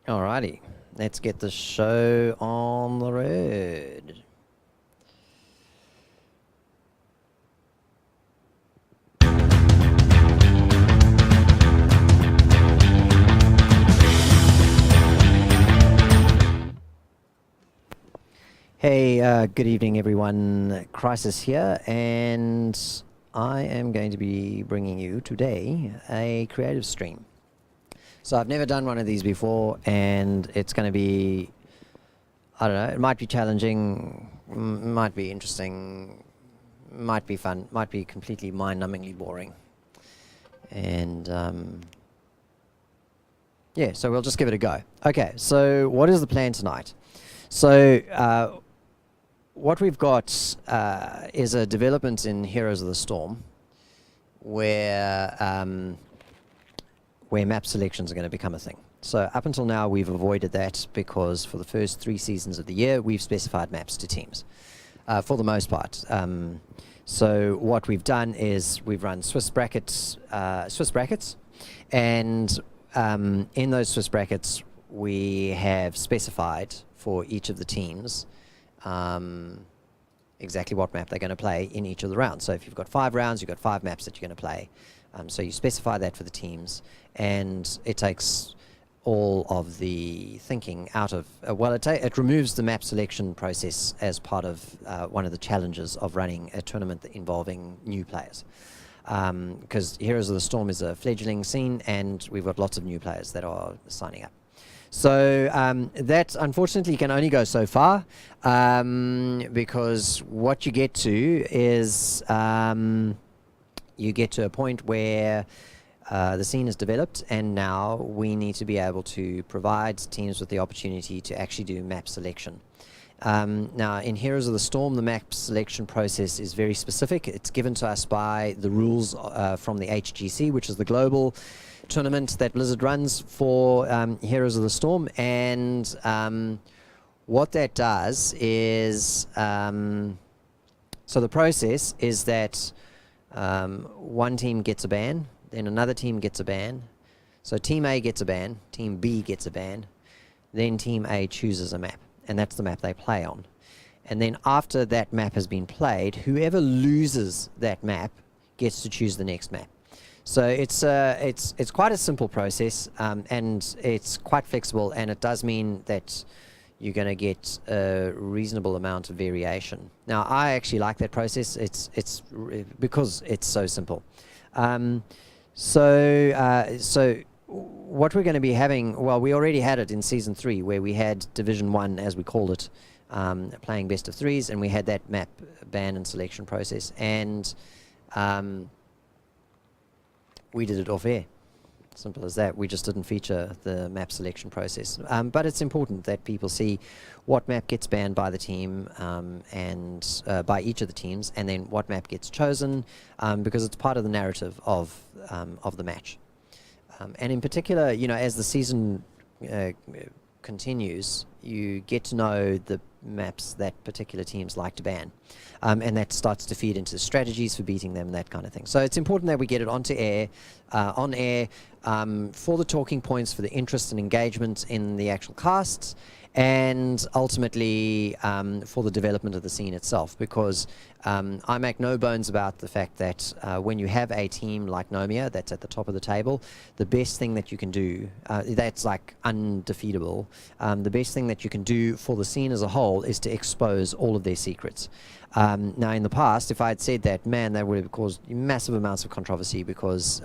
Alrighty, let's get the show on the road. Hey, good evening everyone, Crisis here, and I am going to be bringing you today a creative stream. So I've never done one of these before, and it's going to be, I don't know, it might be challenging, might be interesting, might be fun, might be completely mind-numbingly boring. And yeah, so we'll just give it a go. Okay, so what is the plan tonight? So what we've got is a development in Heroes of the Storm where map selections are going to become a thing. So up until now we've avoided that because for the first 3 seasons of the year we've specified maps to teams for the most part. So what we've done is we've run Swiss brackets, and in those Swiss brackets we have specified for each of the teams exactly what map they're going to play in each of the rounds. So if you've got 5 rounds, you've got 5 maps that you're going to play. So you specify that for the teams, and it takes all of the thinking out of, it removes the map selection process as part of one of the challenges of running a tournament involving new players. Because Heroes of the Storm is a fledgling scene, and we've got lots of new players that are signing up. So that unfortunately can only go so far, because what you get to is you get to a point where the scene is developed, and now we need to be able to provide teams with the opportunity to actually do map selection. Now in Heroes of the Storm the map selection process is very specific. It's given to us by the rules from the HGC, which is the global tournament that Blizzard runs for Heroes of the Storm, and what that does is, so the process is that one team gets a ban, then another team gets a ban, so Team A gets a ban, Team B gets a ban, then Team A chooses a map, and that's the map they play on. And then after that map has been played, whoever loses that map gets to choose the next map. So it's quite a simple process, and it's quite flexible, and it does mean that you're going to get a reasonable amount of variation. Now I actually like that process. It's because it's so simple. So what we're going to be having, well, we already had it in Season 3 where we had Division 1, as we called it, playing best of 3s, and we had that map ban and selection process, and we did it off air. Simple as that. We just didn't feature the map selection process. But it's important that people see what map gets banned by the team, and by each of the teams, and then what map gets chosen, because it's part of the narrative of the match. And in particular, you know, as the season continues, you get to know the maps that particular teams like to ban, and that starts to feed into strategies for beating them, that kind of thing. So it's important that we get it onto air, on air, for the talking points, for the interest and engagement in the actual casts, and ultimately for the development of the scene itself, because I make no bones about the fact that when you have a team like Nomia that's at the top of the table, the best thing that you can do, that's like undefeatable, the best thing that you can do for the scene as a whole is to expose all of their secrets. Now in the past, if I had said that, man, that would have caused massive amounts of controversy, because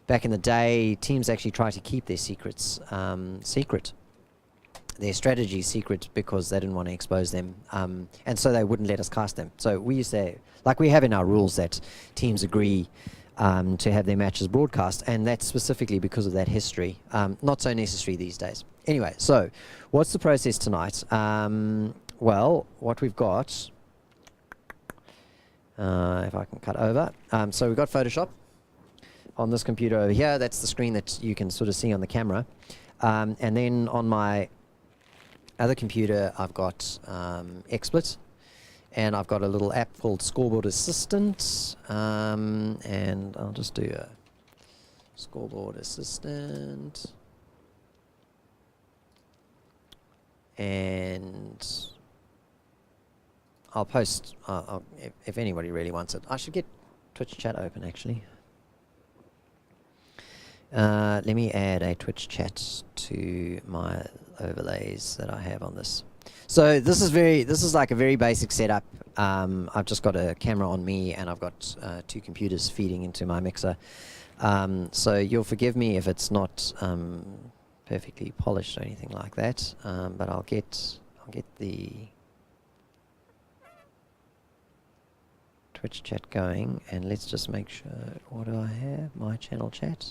back in the day teams actually try to keep their secrets secret, their strategy secret, because they didn't want to expose them, and so they wouldn't let us cast them. So we used to, like we have in our rules, that teams agree to have their matches broadcast, and that's specifically because of that history. Not so necessary these days. Anyway, so what's the process tonight? Well, what we've got, if I can cut over, so we've got Photoshop on this computer over here. That's the screen that you can sort of see on the camera, and then on my other computer I've got XSplit, and I've got a little app called Scoreboard Assistant, and I'll just do a Scoreboard Assistant. and I'll post if anybody really wants it. I should get Twitch chat open actually. Let me add a Twitch chat to my overlays that I have on this. So this is like a very basic setup. I've just got a camera on me and I've got 2 computers feeding into my mixer. So you'll forgive me if it's not perfectly polished or anything like that. But I'll get the Twitch chat going, and let's just make sure. What do I have? My channel chat.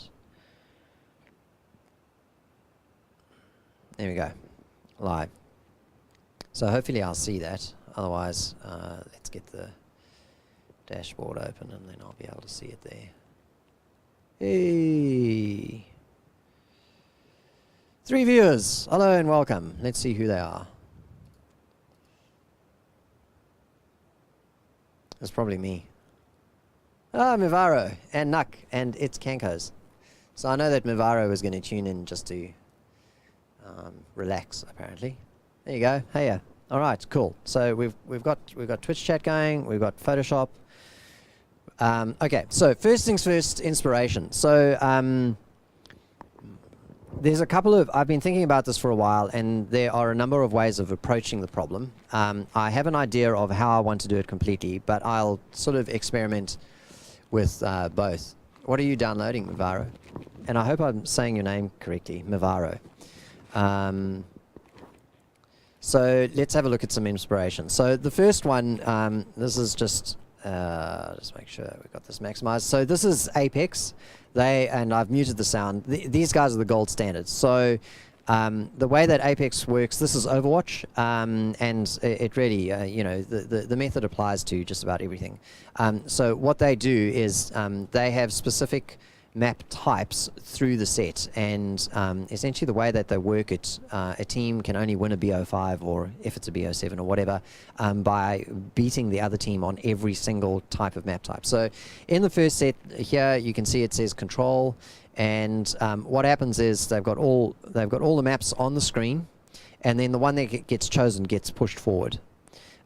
There we go, live. So hopefully I'll see that. Otherwise, let's get the dashboard open, and then I'll be able to see it there. Hey, 3 viewers. Hello and welcome. Let's see who they are. It's probably me. Ah, Mivaro and Nuck, and it's Kankos. So I know that Mivaro was going to tune in just to relax. Apparently, there you go. Hey, yeah. All right, cool. So we've got Twitch chat going. We've got Photoshop. Okay. So first things first, inspiration. So there's a couple of. I've been thinking about this for a while, and there are a number of ways of approaching the problem. I have an idea of how I want to do it completely, but I'll sort of experiment with both. What are you downloading, Mivaro? And I hope I'm saying your name correctly, Mivaro. So let's have a look at some inspiration. So the first one, this is just make sure we've got this maximized. So this is Apex. And I've muted the sound. These guys are the gold standard. So the way that Apex works, this is Overwatch, and it really, the method applies to just about everything. So what they do is they have specific map types through the set, and essentially the way that they work it, a team can only win a BO5, or if it's a BO7 or whatever, by beating the other team on every single type of map type. So in the first set here, you can see it says control, and what happens is they've got all the maps on the screen, and then the one that gets chosen gets pushed forward.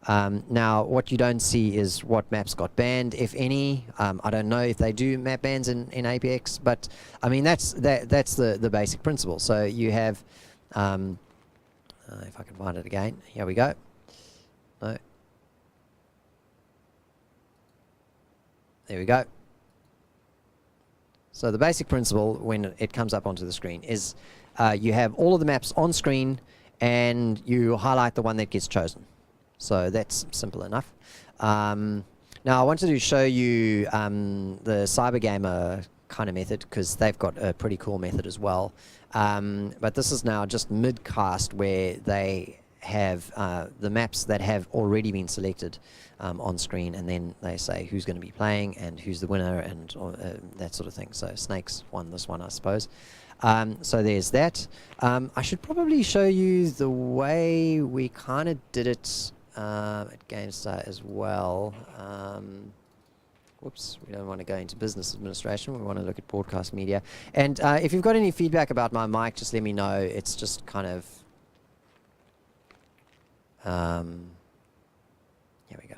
Now, what you don't see is what maps got banned, if any. I don't know if they do map bans in Apex, but I mean that's the basic principle. So you have, if I can find it again, here we go. No. There we go. So the basic principle when it comes up onto the screen is you have all of the maps on screen, and you highlight the one that gets chosen. So that's simple enough. Now I wanted to show you the Cybergamer kind of method, because they've got a pretty cool method as well. But this is now just mid-cast, where they have the maps that have already been selected on screen, and then they say who's going to be playing and who's the winner, and that sort of thing. So Snakes won this one, I suppose. So there's that. I should probably show you the way we kind of did it at GameStar as well. Whoops, we don't want to go into business administration. We want to look at broadcast media. And if you've got any feedback about my mic, just let me know. It's just kind of... here we go.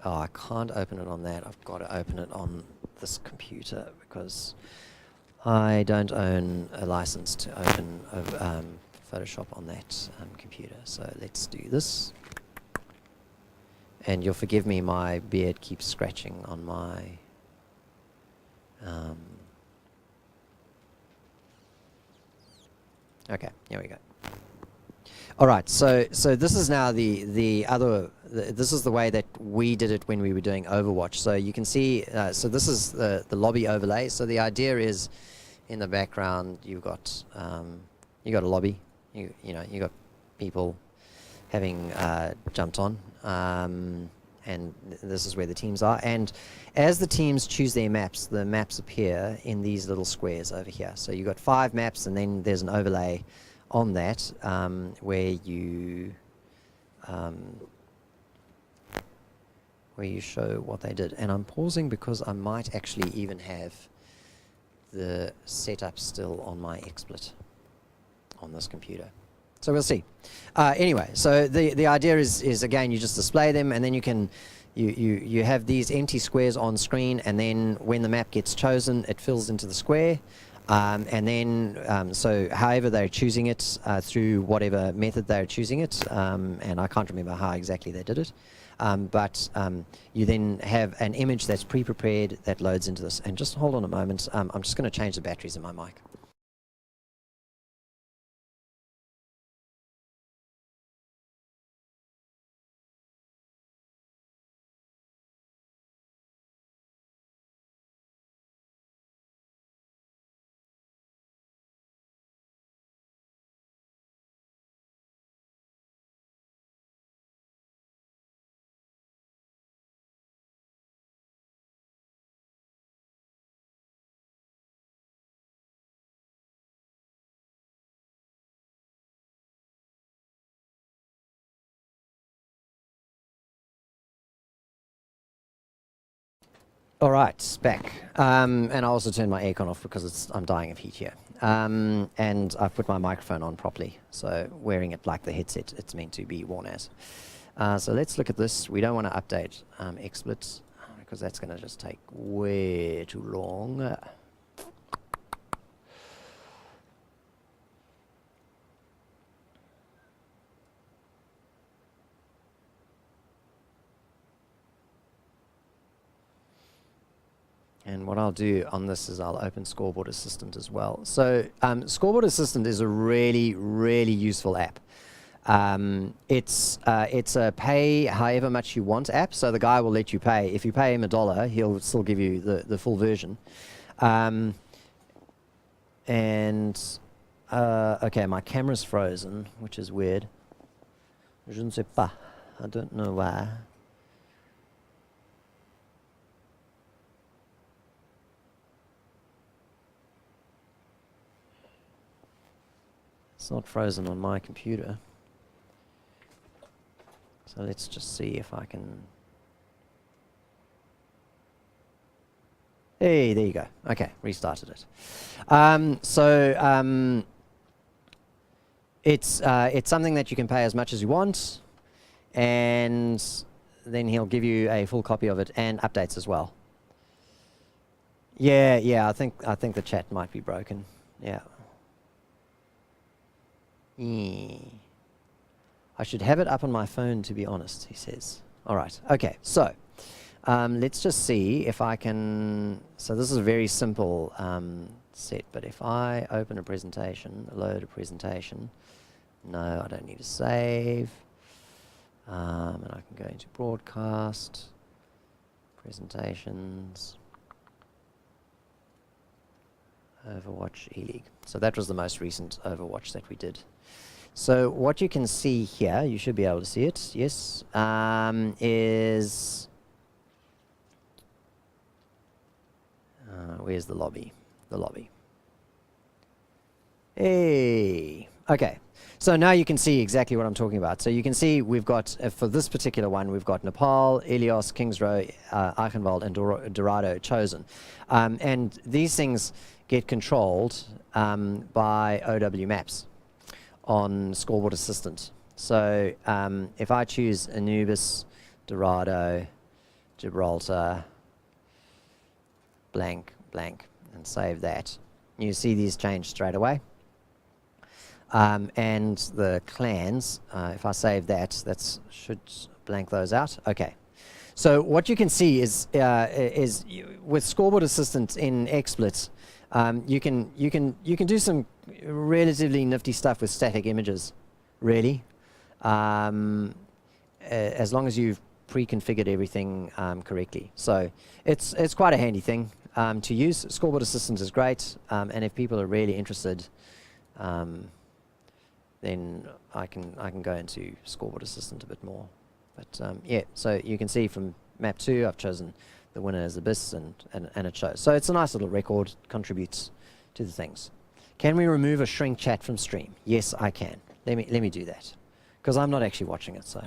Oh, I can't open it on that. I've got to open it on this computer, because I don't own a license to open Photoshop on that computer. So let's do this. And you'll forgive me, my beard keeps scratching on my... okay, here we go. All right, so this is now the other... this is the way that we did it when we were doing Overwatch. So you can see, so this is the lobby overlay. So the idea is, in the background, you've got you got a lobby. You got people having jumped on, and this is where the teams are. And as the teams choose their maps, the maps appear in these little squares over here. So you've got 5 maps, and then there's an overlay on that where you show what they did. And I'm pausing because I might actually even have the setup still on my XSplit on this computer. So we'll see. Anyway, so the idea is again, you just display them, and then you can you have these empty squares on screen, and then when the map gets chosen, it fills into the square. And then, so however they're choosing it, through whatever method they're choosing it, and I can't remember how exactly they did it, but you then have an image that's pre-prepared that loads into this. And just hold on a moment, I'm just going to change the batteries in my mic. All right, back. And I also turned my aircon off because I'm dying of heat here. And I've put my microphone on properly, so wearing it like the headset it's meant to be worn as. So let's look at this. We don't want to update XSplit because that's going to just take way too long. And what I'll do on this is I'll open Scoreboard Assistant as well. So Scoreboard Assistant is a really, really useful app. It's a pay however much you want app, so the guy will let you pay. If you pay him $1, he'll still give you the full version. Okay, my camera's frozen, which is weird. Je ne sais pas. I don't know why. It's not frozen on my computer. So let's just see if I can... Hey, there you go. Okay, restarted it. It's something that you can pay as much as you want, and then he'll give you a full copy of it and updates as well. Yeah, I think the chat might be broken. Yeah. I should have it up on my phone, to be honest, he says. All right, okay, so let's just see if I can... So this is a very simple set, but if I open a presentation, load a presentation, no, I don't need to save, and I can go into broadcast, presentations, Overwatch E-League. So that was the most recent Overwatch that we did. So what you can see here, you should be able to see it, yes, is... where's the lobby? The lobby. Hey! Okay, so now you can see exactly what I'm talking about. So you can see we've got, for this particular one, we've got Nepal, Ilios, Kingsrow, Eichenwald, and Dorado chosen. And these things get controlled by OW maps on Scoreboard Assistant. So if I choose Anubis, Dorado, Gibraltar, blank, blank, and save that, you see these change straight away. And the clans, if I save that, that should blank those out. Okay. So what you can see is with Scoreboard Assistant in XSplit, you can do some relatively nifty stuff with static images, really, as long as you've pre-configured everything correctly. So it's quite a handy thing to use. Scoreboard Assistant is great, and if people are really interested, then I can go into Scoreboard Assistant a bit more. But yeah, so you can see from map 2, I've chosen the winner as Abyss, and it shows. So it's a nice little record, contributes to the things. Can we remove a shrink chat from stream? Yes, I can. Let me do that, because I'm not actually watching it. So,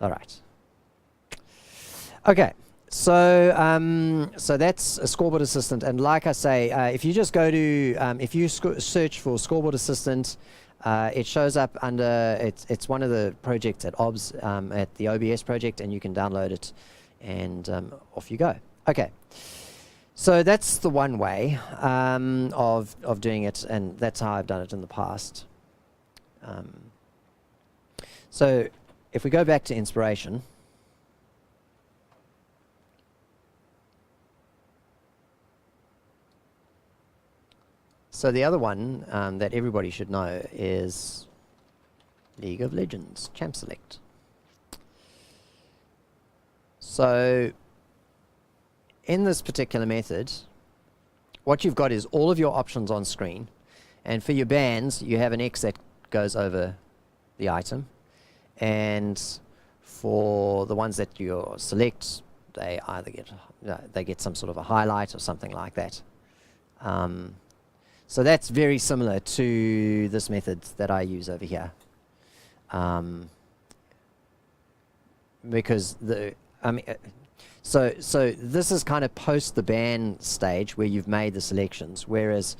all right. Okay. So so that's a Scoreboard Assistant, and like I say, if you just go to if you search for Scoreboard Assistant It shows up under, it's one of the projects at OBS, at the OBS project, and you can download it, and off you go. Okay, so that's the one way of doing it, and that's how I've done it in the past. So if we go back to inspiration, so the other one that everybody should know is League of Legends Champ Select. So in this particular method, what you've got is all of your options on screen, and for your bands you have an X that goes over the item, and for the ones that you select, they either get some sort of a highlight or something like that. So that's very similar to this method that I use over here, because so this is kind of post the ban stage where you've made the selections, whereas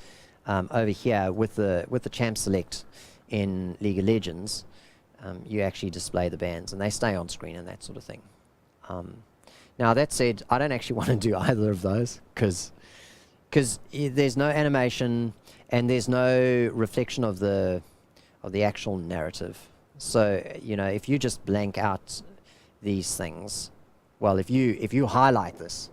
over here with the champ select in League of Legends, you actually display the bands and they stay on screen and that sort of thing. Now that said, I don't actually want to do either of those because there's no animation and there's no reflection of the actual narrative. So if you just blank out these things, well, if you highlight this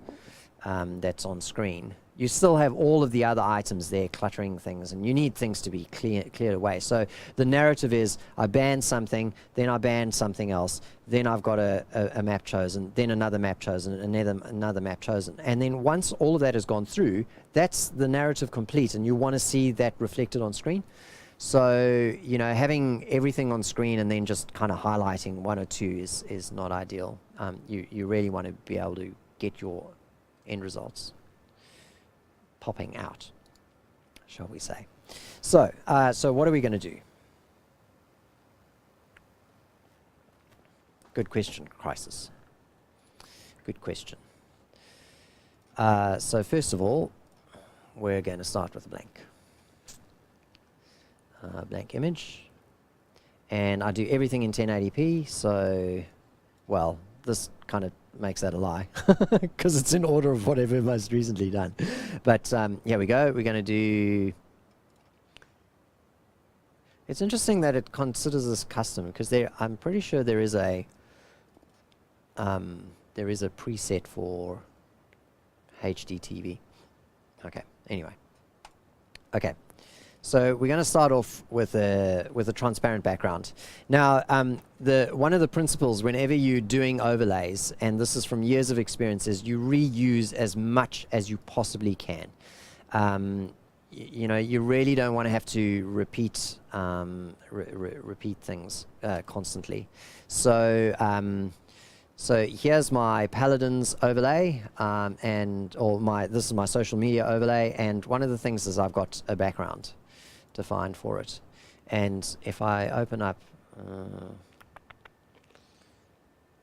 that's on screen, you still have all of the other items there cluttering things, and you need things to be cleared away. So the narrative is, I ban something, then I ban something else, then I've got a map chosen, then another map chosen, another map chosen. And then once all of that has gone through, that's the narrative complete, and you want to see that reflected on screen. So, having everything on screen and then just kind of highlighting one or two is not ideal. You really want to be able to get your end results popping out, shall we say. So, so what are we going to do? Good question, Crisis. Good question. So first of all, we're going to start with a blank. Blank image. And I do everything in 1080p, so, well, this kind of makes that a lie because it's in order of whatever most recently done. But here we go. We're going to do... It's interesting that it considers this custom because I'm pretty sure there is a preset for HD TV. Okay. Anyway. Okay. So we're going to start off with a transparent background. Now, one of the principles whenever you're doing overlays, and this is from years of experience, is you reuse as much as you possibly can. You really don't want to have to repeat repeat things constantly. So so here's my Paladins overlay, this is my social media overlay, and one of the things is I've got a background defined for it. And if I open up,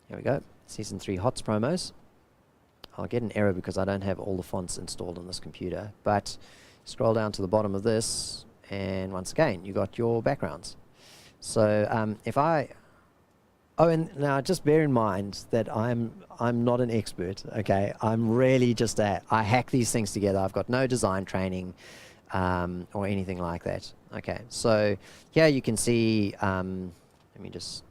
here we go, Season 3 HotS promos. I'll get an error because I don't have all the fonts installed on this computer, but scroll down to the bottom of this, and once again, you got your backgrounds. So and now just bear in mind that I'm not an expert, okay? I'm really just I hack these things together. I've got no design training or anything like that. Okay, so here you can see, let me just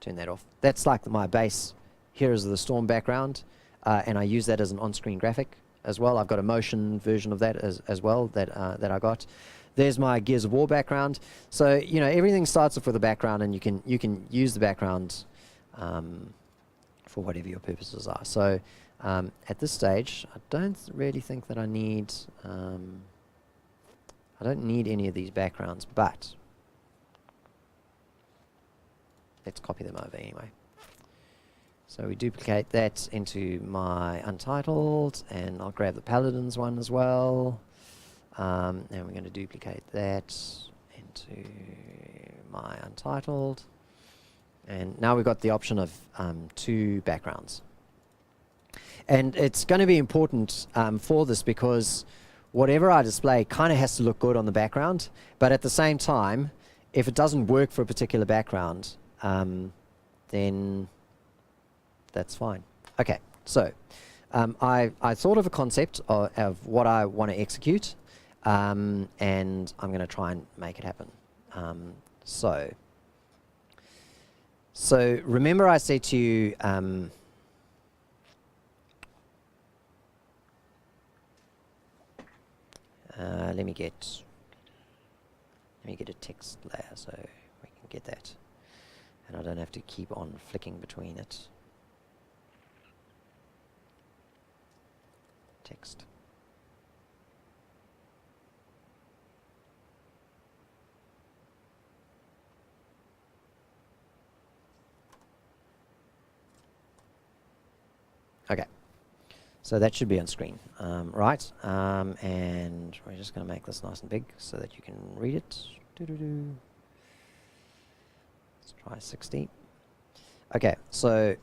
turn that off. That's like my base. Here is the Storm background, and I use that as an on-screen graphic as well. I've got a motion version of that as well that I got. There's my Gears of War background. So everything starts off with a background, and you can use the background for whatever your purposes are. So at this stage, I don't really think that I need. I don't need any of these backgrounds, but let's copy them over anyway. So we duplicate that into my Untitled, and I'll grab the Paladins one as well. And we're going to duplicate that into my Untitled. And now we've got the option of 2 backgrounds. And it's going to be important for this because whatever I display kind of has to look good on the background, but at the same time, if it doesn't work for a particular background, then that's fine. Okay, so I thought of a concept of what I want to execute, and I'm going to try and make it happen. So remember I said to you, let me get a text layer so we can get that, and I don't have to keep on flicking between it. Text. Okay, so that should be on screen, right? And we're just going to make this nice and big so that you can read it. Let's try 60. Okay, so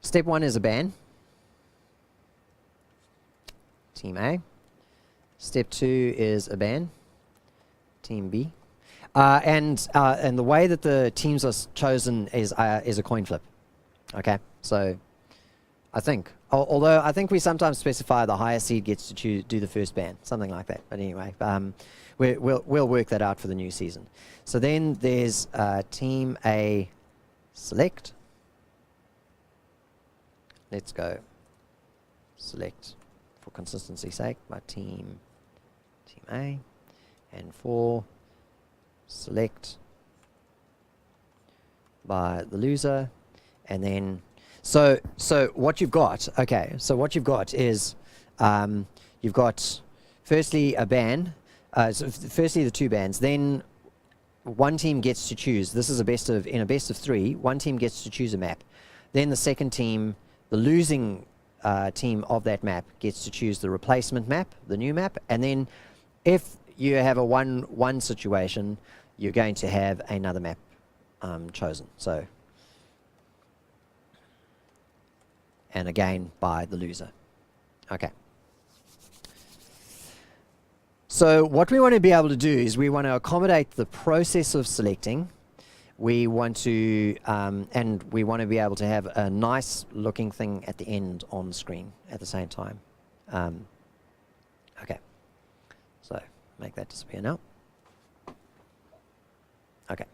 step 1 is a ban. Team A. Step 2 is a ban. Team B. And the way that the teams are chosen is a coin flip. Okay, so I think, although I think we sometimes specify the higher seed gets to do the first ban, something like that. But anyway, we'll work that out for the new season. So then there's Team A select. Let's go select for consistency's sake by team A, and for select by the loser, and then so what you've got, okay, so what you've got is you've got firstly a ban, so firstly the 2 bans, then one team gets to choose. This is in a best of 3, one team gets to choose a map, then the second team, the losing team of that map, gets to choose the replacement map, the new map, and then if you have a 1-1 situation, you're going to have another map chosen. So, and again by the loser. Okay. So what we want to be able to do is we want to accommodate the process of selecting. We want to, and we want to be able to have a nice looking thing at the end on the screen at the same time. Okay, so make that disappear now. Okay,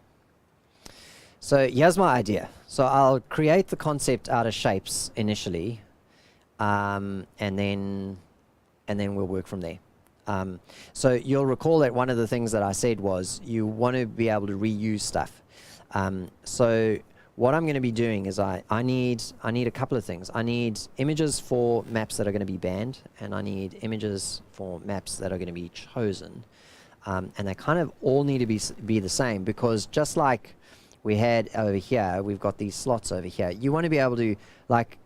so here's my idea. So I'll create the concept out of shapes initially, and then we'll work from there. So you'll recall that one of the things that I said was you want to be able to reuse stuff. So what I'm going to be doing is I need a couple of things. I need images for maps that are going to be banned, and I need images for maps that are going to be chosen. And they kind of all need to be the same, because just like we had over here, we've got these slots over here. You want to be able to, like,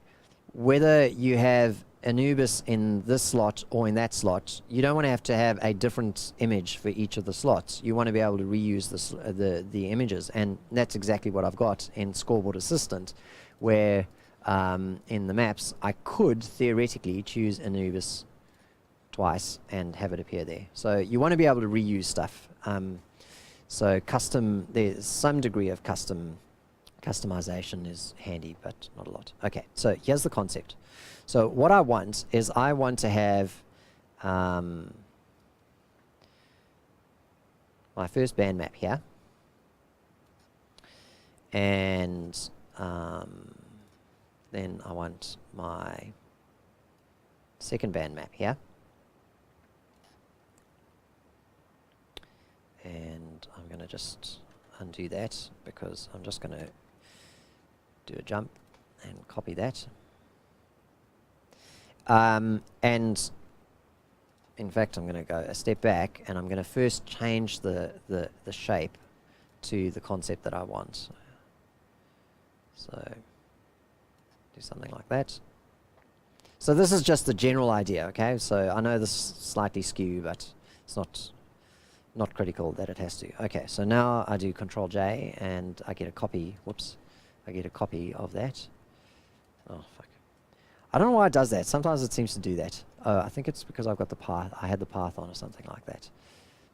whether you have Anubis in this slot or in that slot, you don't want to have a different image for each of the slots. You want to be able to reuse the images, and that's exactly what I've got in Scoreboard Assistant, where in the maps I could theoretically choose Anubis twice and have it appear there. So you want to be able to reuse stuff. So there's some degree of customization is handy, but not a lot. Okay, so here's the concept. So what I want is I want to have my first band map here, and then I want my second band map here, and I'm going to just undo that because I'm just going to do a jump and copy that. And in fact, I'm going to go a step back, and I'm going to first change the shape to the concept that I want. So do something like that. So this is just the general idea, okay? So I know this is slightly skew, but it's not critical that it has to. Okay, so now I do Control J, and I get a copy. Whoops, I get a copy of that. Oh fuck. I don't know why it does that. Sometimes it seems to do that. Oh, I think it's because I've got the path. I had the path on or something like that.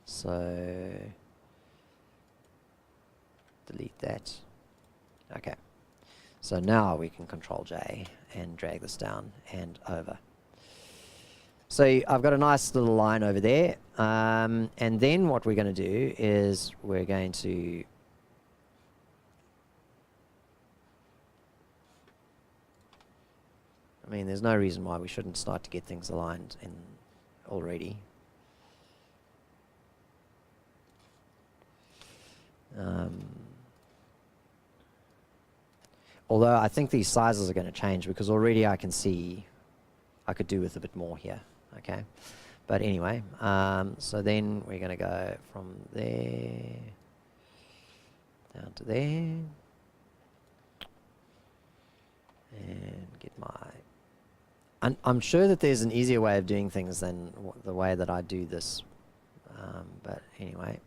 So delete that. Okay. So now we can Control J and drag this down and over. So I've got a nice little line over there. And then what we're going to do is we're going to I mean, there's no reason why we shouldn't start to get things aligned in already. Although I think these sizes are going to change because already I can see I could do with a bit more here. Okay, but anyway, so then we're going to go from there down to there and get my... I'm sure that there's an easier way of doing things than the way that I do this, but anyway.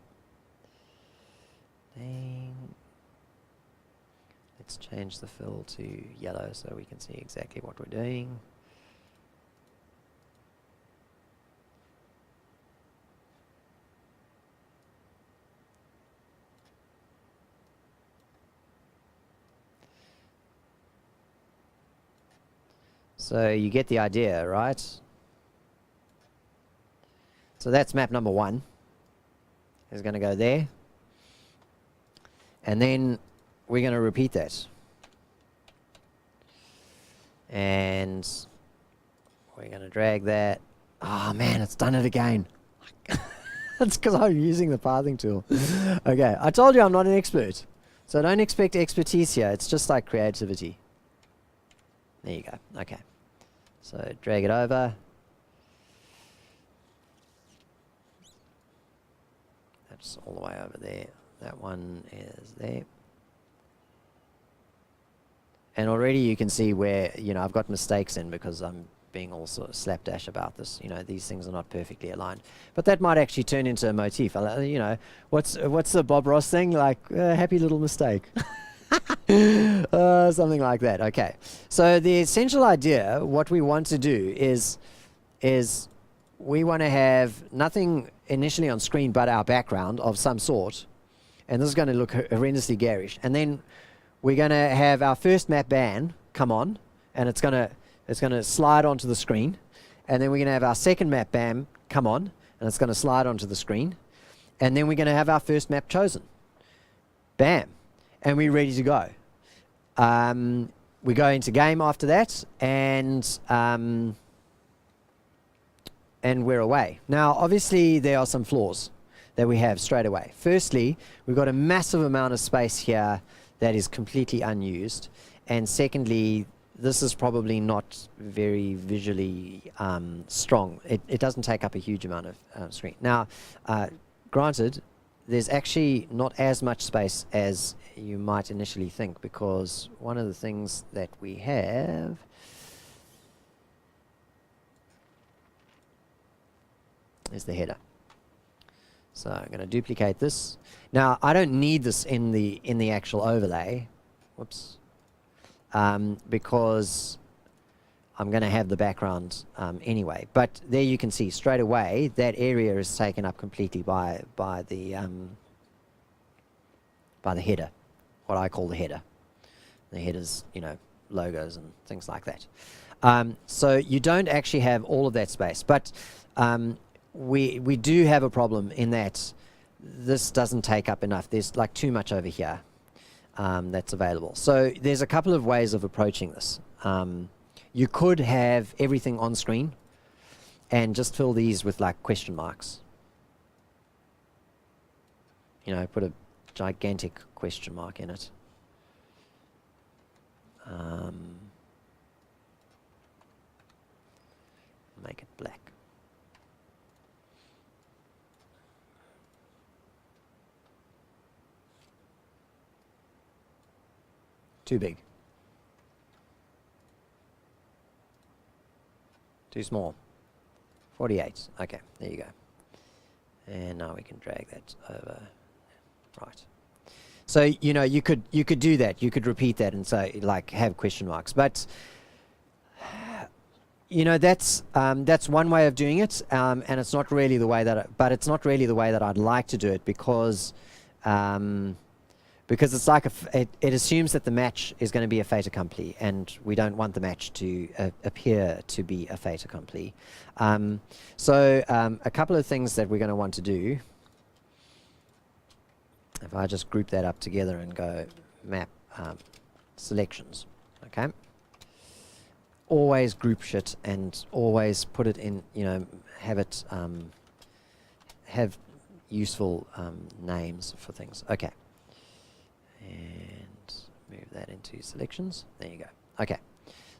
Then let's change the fill to yellow so we can see exactly what we're doing. So you get the idea, right? So that's map number 1. It's going to go there. And then we're going to repeat that. And we're going to drag that. Oh man, it's done it again. That's because I'm using the pathing tool. Okay, I told you I'm not an expert. So don't expect expertise here. It's just like creativity. There you go. Okay. So drag it over. That's all the way over there. That one is there. And already you can see where, you know, I've got mistakes in because I'm being all sort of slapdash about this. You know, these things are not perfectly aligned. But that might actually turn into a motif. You know, what's the Bob Ross thing? Like, happy little mistake. Something like that. Okay. So the essential idea, what we want to do is we want to have nothing initially on screen but our background of some sort. And this is going to look horrendously garish. And then we're going to have our first map ban come on, and it's going to slide onto the screen. And then we're going to have our second map ban come on, and it's going to slide onto the screen. And then we're going to have our first map chosen. Bam. And we're ready to go. We go into game after that, and we're away. Now, obviously, there are some flaws that we have straight away. Firstly, we've got a massive amount of space here that is completely unused. And secondly, this is probably not very visually strong. It doesn't take up a huge amount of screen. Now, granted, there's actually not as much space as you might initially think, because one of the things that we have is the header. So I'm going to duplicate this. Now I don't need this in the actual overlay, whoops, because I'm going to have the background anyway. But there you can see straight away that area is taken up completely by the header, what I call the header. The headers, you know, logos and things like that. So you don't actually have all of that space, but we do have a problem in that this doesn't take up enough. There's like too much over here that's available. So there's a couple of ways of approaching this. You could have everything on screen and just fill these with like question marks. You know, put a gigantic question mark in it. Make it black. Too big. Too small. 48. Okay, there you go. And now we can drag that over. Right. So, you know, you could do that. You could repeat that and say, like, have question marks. But That's one way of doing it, and it's not really the way but it's not really the way that I'd like to do it, because it's like it assumes that the match is going to be a fait accompli, and we don't want the match to appear to be a fait accompli. So a couple of things that we're going to want to do, if I just group that up together and go map selections, okay? Always group shit and always put it in, have it have useful names for things. Okay. And move that into selections. There you go. Okay.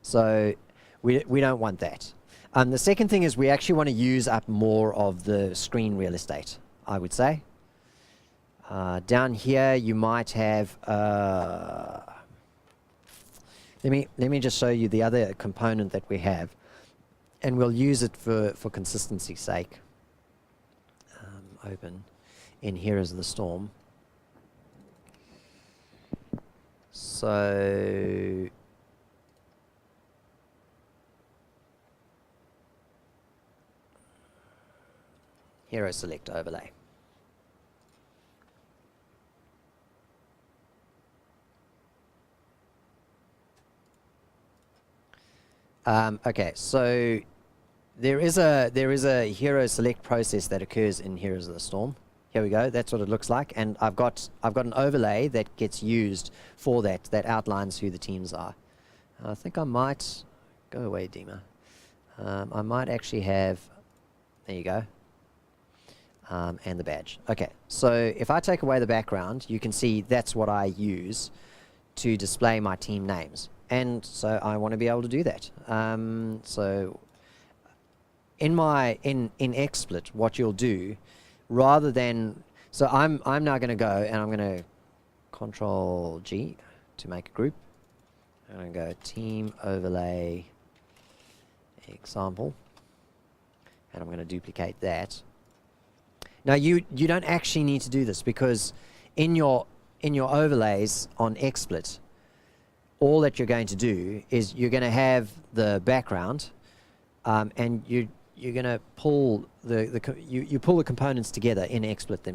So we don't want that. The second thing is we actually want to use up more of the screen real estate, I would say. Down here you might have let me just show you the other component that we have, and we'll use it for consistency's sake. Open in Heroes of the Storm. So Hero Select Overlay. Okay, so there is a hero select process that occurs in Heroes of the Storm. Here we go. That's what it looks like, and I've got an overlay that gets used for that outlines who the teams are. I think I might go away, Dima. I might actually have. There you go. And the badge. Okay, so if I take away the background, you can see that's what I use to display my team names. And so I want to be able to do that. So in XSplit, what you'll do, rather than, so I'm now going to go and I'm going to Control G to make a group. I'm going to go team overlay example, and I'm going to duplicate that. Now you don't actually need to do this, because in your overlays on XSplit, all that you're going to do is you're going to have the background, and you're going to pull you pull the components together in XSplit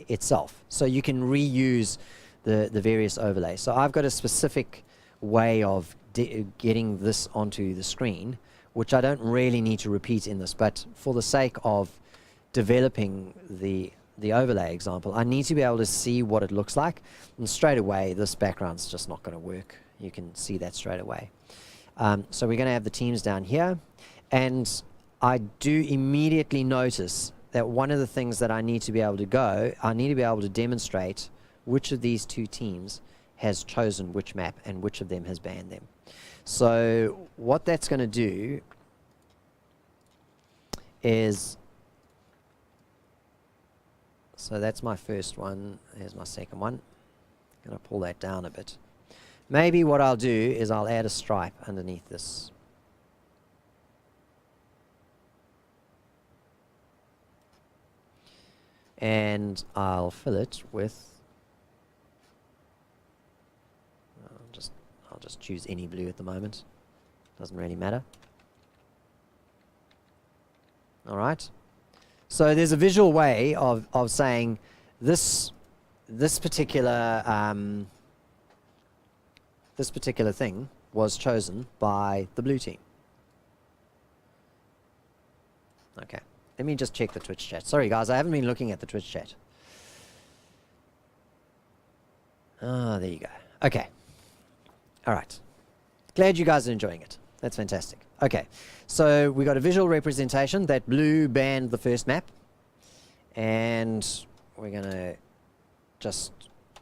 itself, so you can reuse the various overlays. So I've got a specific way of getting this onto the screen, which I don't really need to repeat in this, but for the sake of developing the overlay example, I need to be able to see what it looks like, and straight away this background's just not going to work. You can see that straight away. So we're going to have the teams down here, and I do immediately notice that one of the things that I need to be able to demonstrate which of these two teams has chosen which map and which of them has banned them. So what that's going to do is, so that's my first one, there's my second one. I'm going to pull that down a bit. Maybe what I'll do is I'll add a stripe underneath this. And I'll fill it with, I'll just choose any blue at the moment. Doesn't really matter. All right. So there's a visual way of saying this particular thing was chosen by the blue team. Okay. Let me just check the Twitch chat. Sorry guys, I haven't been looking at the Twitch chat. Ah, there you go. Okay. All right. Glad you guys are enjoying it. That's fantastic. Okay. So we got a visual representation that blue banned the first map. And we're going to just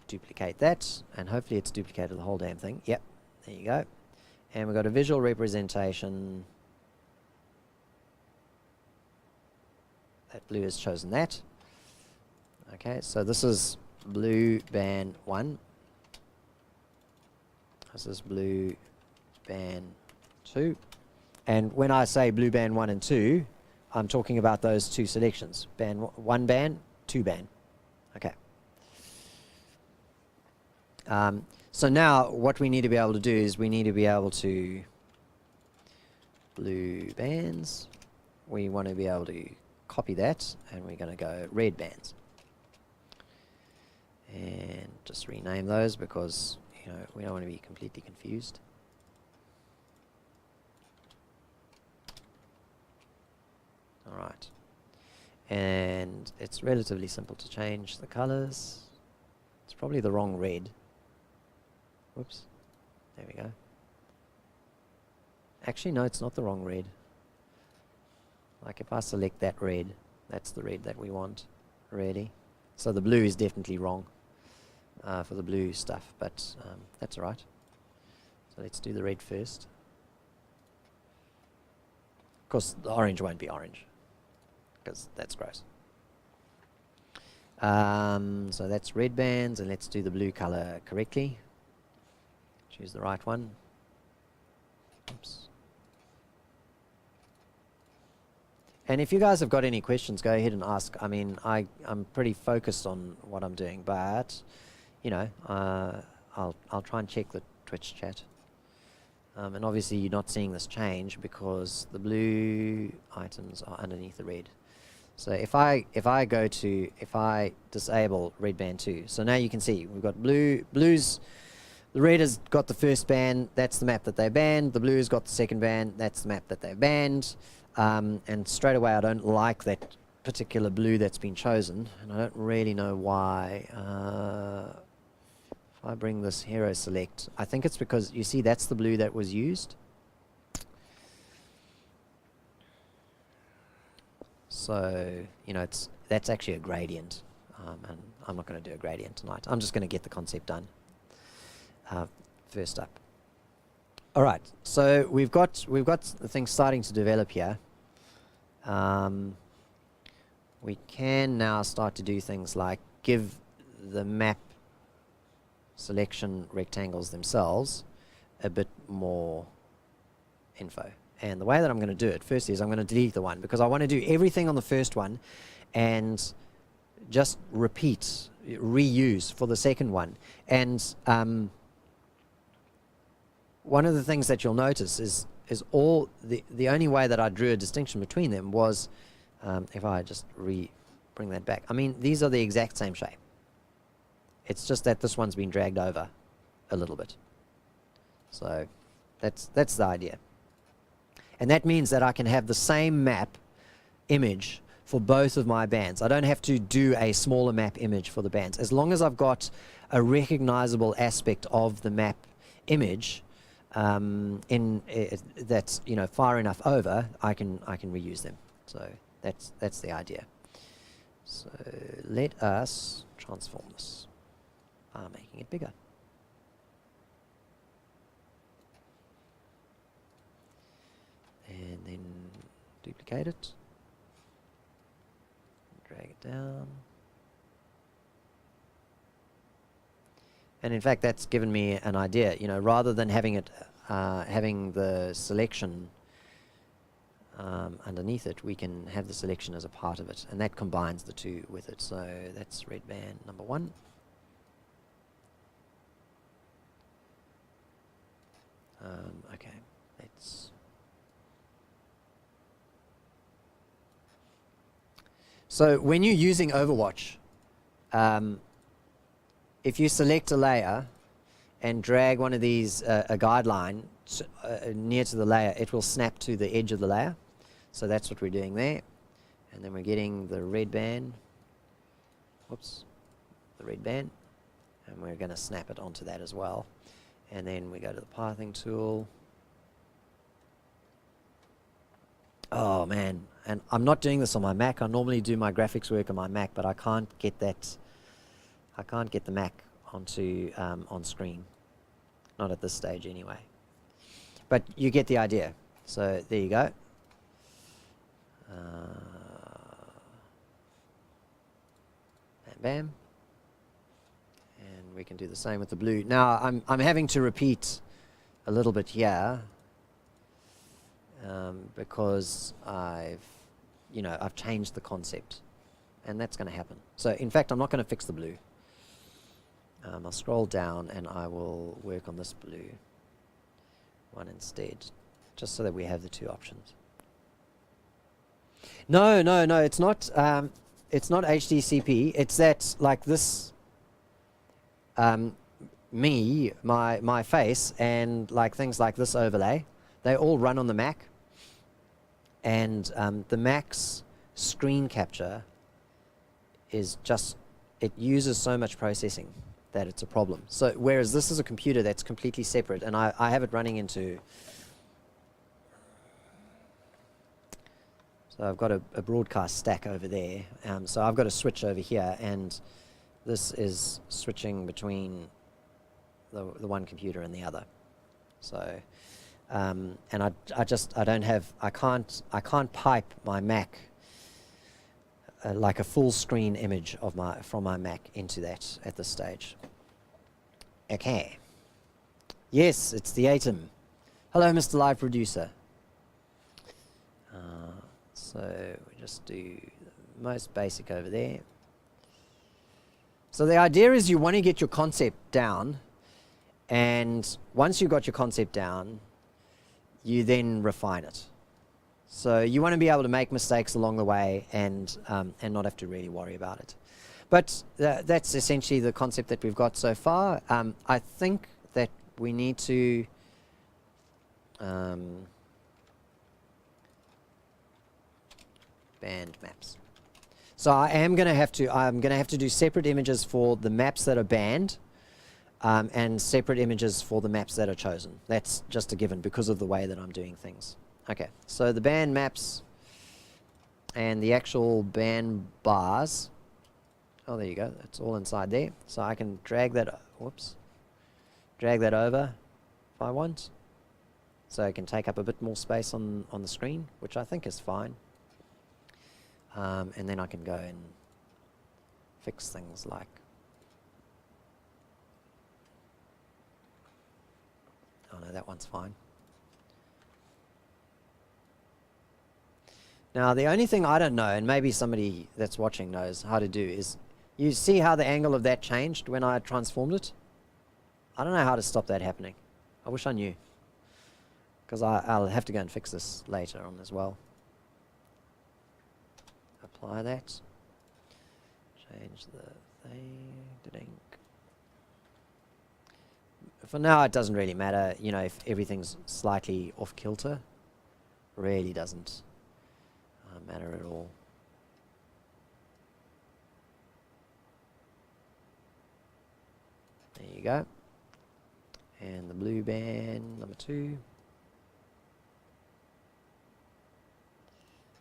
duplicate that, and hopefully it's duplicated the whole damn thing. Yep. There you go. And we've got a visual representation that blue has chosen that. Okay, so this is blue ban 1. This is blue ban 2. And when I say blue ban 1 and 2, I'm talking about those two selections. Ban 1 ban, 2 ban. Okay. So now what we need to be able to do is we need to be able to blue bands. We want to be able to copy that, and we're going to go red bands. And just rename those because, you know, we don't want to be completely confused. Alright. And it's relatively simple to change the colors. It's probably the wrong red. Whoops. There we go. Actually, no, it's not the wrong red. Like if I select that red, that's the red that we want already. So the blue is definitely wrong for the blue stuff, but that's alright. So let's do the red first. Of course, the orange won't be orange, because that's gross. So that's red bands, and let's do the blue color correctly. Choose the right one. Oops. And if you guys have got any questions, go ahead and ask. I mean, I'm pretty focused on what I'm doing, but you know, I'll try and check the Twitch chat. And obviously, you're not seeing this change because the blue items are underneath the red. So if I disable red band 2, so now you can see we've got blues. The red has got the first band. That's the map that they banned. The blue has got the second band. That's the map that they banned. And straight away, I don't like that particular blue that's been chosen, and I don't really know why. If I bring this hero select, I think it's because, you see, that's the blue that was used. So, you know, that's actually a gradient, and I'm not going to do a gradient tonight. I'm just going to get the concept done first up. All right, so we've got the thing starting to develop here. We can now start to do things like give the map selection rectangles themselves a bit more info. And the way that I'm going to do it first is I'm going to delete the one, because I want to do everything on the first one and just reuse for the second one. And one of the things that you'll notice is all the only way that I drew a distinction between them was if I just bring that back. I mean, these are the exact same shape. It's just that this one's been dragged over a little bit. So that's the idea. And that means that I can have the same map image for both of my bands. I don't have to do a smaller map image for the bands. As long as I've got a recognizable aspect of the map image that's, you know, far enough over, I can reuse them. So that's the idea. So let us transform this by making it bigger. And then duplicate it, drag it down. And in fact, that's given me an idea. You know, rather than having it having the selection underneath it, we can have the selection as a part of it, and that combines the two with it. So that's red band number 1. Okay, let's. So when you're using Overwatch, if you select a layer and drag one of these, a guideline near to the layer, it will snap to the edge of the layer. So that's what we're doing there. And then we're getting the red band. Whoops. The red band. And we're going to snap it onto that as well. And then we go to the pathing tool. Oh man, and I'm not doing this on my Mac. I normally do my graphics work on my Mac, but I can't get that. I can't get the Mac onto on screen. Not at this stage anyway. But you get the idea. So there you go. Bam, bam. And we can do the same with the blue. Now I'm having to repeat a little bit here. Because I've changed the concept, and that's going to happen. So in fact, I'm not going to fix the blue. I'll scroll down and I will work on this blue one instead. just so that we have the two options. No, it's not. It's not HDCP. It's that like this. My face, and like things like this overlay, they all run on the Mac. And the Mac's screen capture is just, it uses so much processing that it's a problem. So whereas this is a computer that's completely separate, and I have it running into, so I've got a broadcast stack over there. So I've got a switch over here, and this is switching between the one computer and the other. So, and I can't pipe my Mac like a full screen image of from my Mac into that at this stage. Okay. Yes, it's the Atom. Hello, Mr. Live Producer. So we just do the most basic over there. So the idea is you want to get your concept down, and once you've got your concept down, you then refine it. So you want to be able to make mistakes along the way and not have to really worry about it. But that's essentially the concept that we've got so far. I think that we need to band maps. So I'm going to have to do separate images for the maps that are banned, and separate images for the maps that are chosen. That's just a given because of the way that I'm doing things. Okay, so the band maps and the actual band bars. Oh, there you go. It's all inside there. So I can drag that. Drag that over if I want. So I can take up a bit more space on the screen, which I think is fine. And then I can go and fix things like, oh no, that one's fine. Now the only thing I don't know, and maybe somebody that's watching knows how to do, is you see how the angle of that changed when I transformed it? I don't know how to stop that happening. I wish I knew, because I'll have to go and fix this later on as well. Apply that. Change the thing. For now, it doesn't really matter. You know, if everything's slightly off kilter, really doesn't matter at all. There you go. And the blue band number 2.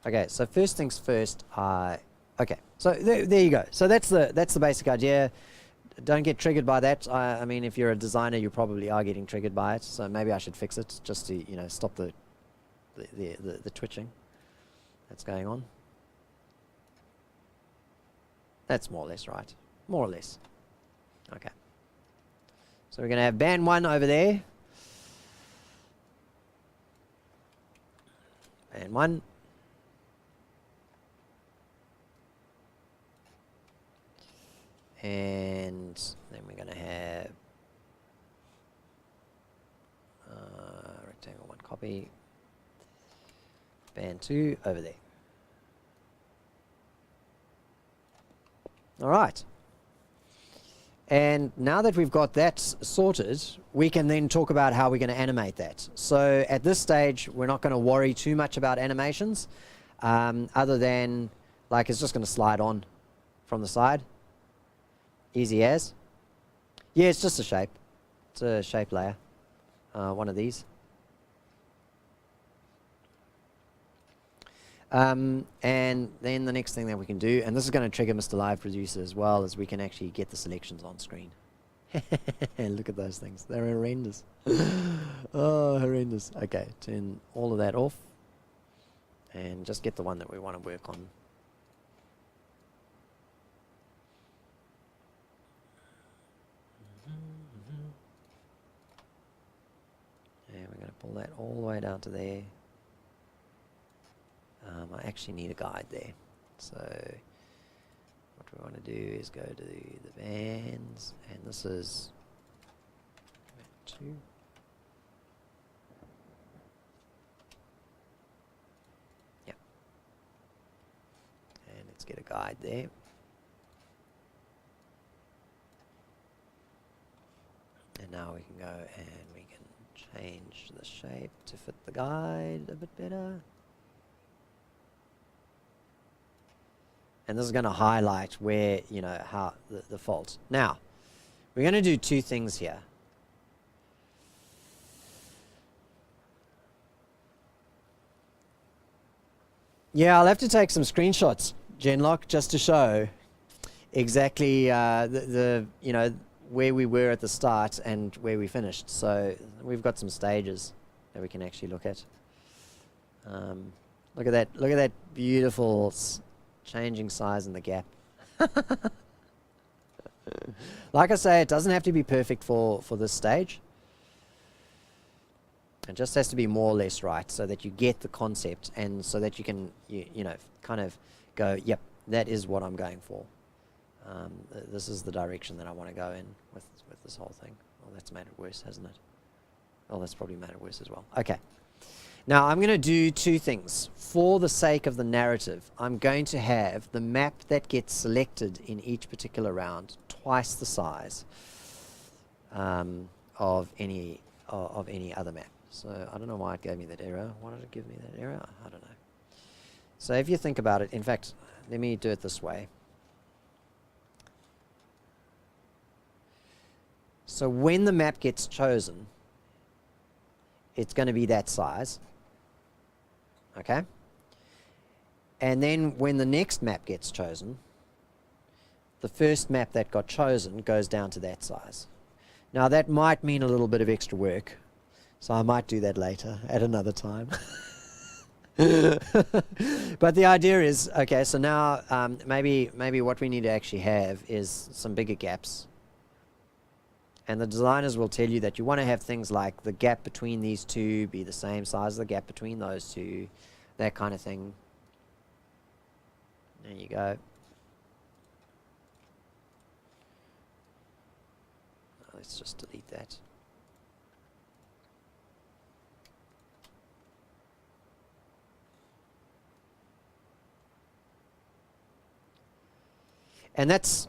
Okay, so first things first. Okay, so there you go. So that's the basic idea. Don't get triggered by that. I mean, if you're a designer, you probably are getting triggered by it. So maybe I should fix it just to stop the twitching that's going on. That's more or less right. More or less. Okay. So we're going to have band 1 over there. Band 1. And then we're going to have rectangle 1 copy. Band 2 over there. All right. And now that we've got that sorted, we can then talk about how we're going to animate that. So at this stage, we're not going to worry too much about animations, other than, like, it's just going to slide on from the side. Easy as. Yeah, it's just a shape. It's a shape layer. One of these. And then the next thing that we can do, and this is going to trigger Mr. Live Producer as well, is we can actually get the selections on screen. Look at those things. They're horrendous. Oh, horrendous. Okay, turn all of that off. And just get the one that we want to work on. And we're going to pull that all the way down to there. I actually need a guide there. So what we want to do is go to the bands, and this is 2. Let's get a guide there. And now we can go and we can change the shape to fit the guide a bit better. And this is going to highlight where, you know, how the fault. Now, we're going to do two things here. Yeah, I'll have to take some screenshots, Genlock, just to show exactly the you know, where we were at the start and where we finished. So we've got some stages that we can actually look at. Look at that! Look at that beautiful changing size in the gap. Like I say, it doesn't have to be perfect for this stage. It just has to be more or less right, so that you get the concept, and so that you can, you know, kind of go, yep, that is what I'm going for. This is the direction that I want to go in with this whole thing. Well, that's made it worse, hasn't it? Well, that's probably made it worse as well. Okay. Now, I'm going to do two things. For the sake of the narrative, I'm going to have the map that gets selected in each particular round twice the size of any other map. So I don't know why it gave me that error. Why did it give me that error? I don't know. So if you think about it, in fact, let me do it this way. So when the map gets chosen, it's going to be that size. Okay? And then when the next map gets chosen, the first map that got chosen goes down to that size. Now that might mean a little bit of extra work, so I might do that later at another time. But the idea is, okay, so now maybe what we need to actually have is some bigger gaps. And the designers will tell you that you want to have things like the gap between these two be the same size as the gap between those two, that kind of thing. There you go. Let's just delete that. And that's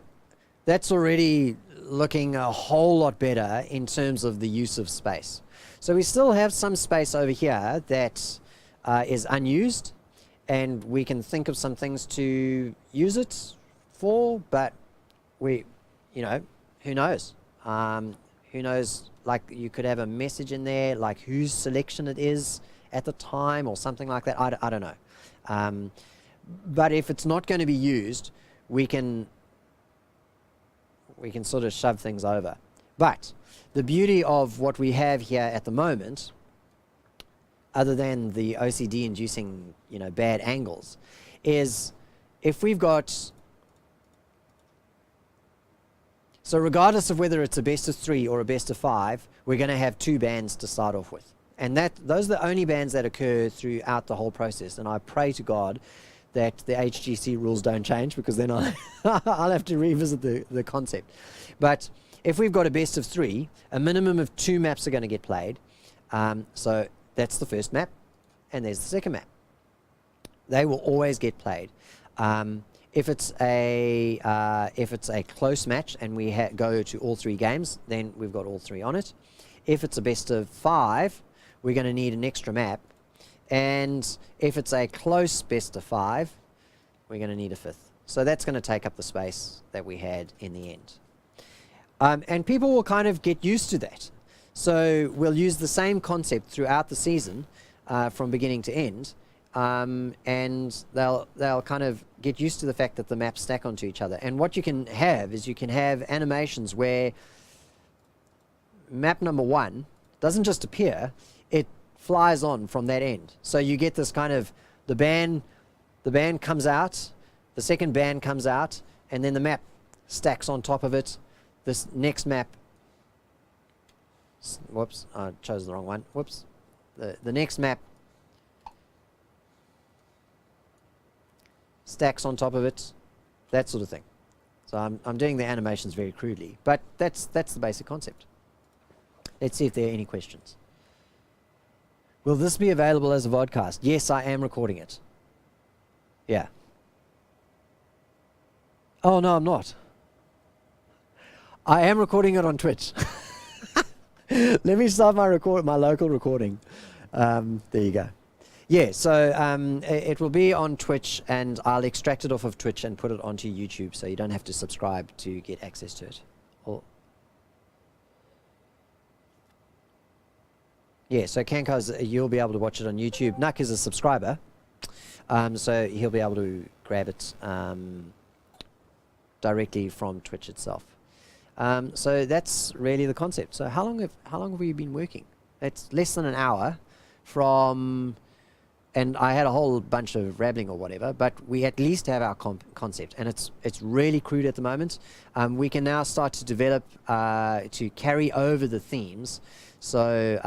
already looking a whole lot better in terms of the use of space. So we still have some space over here that is unused, and we can think of some things to use it for, but we, you know, who knows? Who knows, like you could have a message in there, like whose selection it is at the time or something like that. I don't know. But if it's not going to be used, we can sort of shove things over. But the beauty of what we have here at the moment, other than the OCD inducing, you know, bad angles, is if we've got, so regardless of whether it's a best of 3 or a best of 5, we're going to have 2 bans to start off with. And those are the only bans that occur throughout the whole process. And I pray to God that the HGC rules don't change, because then I'll have to revisit the concept. But if we've got a best of 3, a minimum of 2 maps are going to get played. So that's the first map, and there's the second map. They will always get played. If it's a close match and we go to all 3 games, then we've got all 3 on it. If it's a best of 5, we're going to need an extra map. And if it's a close best of 5, we're going to need a 5th. So that's going to take up the space that we had in the end. And people will kind of get used to that. So we'll use the same concept throughout the season, from beginning to end, and they'll kind of get used to the fact that the maps stack onto each other. And what you can have is you can have animations where map number 1 doesn't just appear, it flies on from that end. So you get this kind of, the band comes out, the second band comes out, and then the map stacks on top of it. This next map, whoops, I chose the wrong one, whoops. The next map stacks on top of it, that sort of thing. So I'm doing the animations very crudely, but that's the basic concept. Let's see if there are any questions. Will this be available as a vodcast? Yes, I am recording it. Yeah. Oh, no, I'm not. I am recording it on Twitch. Let me start my local recording. There you go. Yeah, so it will be on Twitch, and I'll extract it off of Twitch and put it onto YouTube, so you don't have to subscribe to get access to it. Yeah, so Kanko's, you'll be able to watch it on YouTube. Nuck is a subscriber, so he'll be able to grab it directly from Twitch itself. So that's really the concept. So how long have we been working? It's less than an hour from, and I had a whole bunch of rambling or whatever, but we at least have our concept, and it's really crude at the moment. We can now start to develop to carry over the themes. So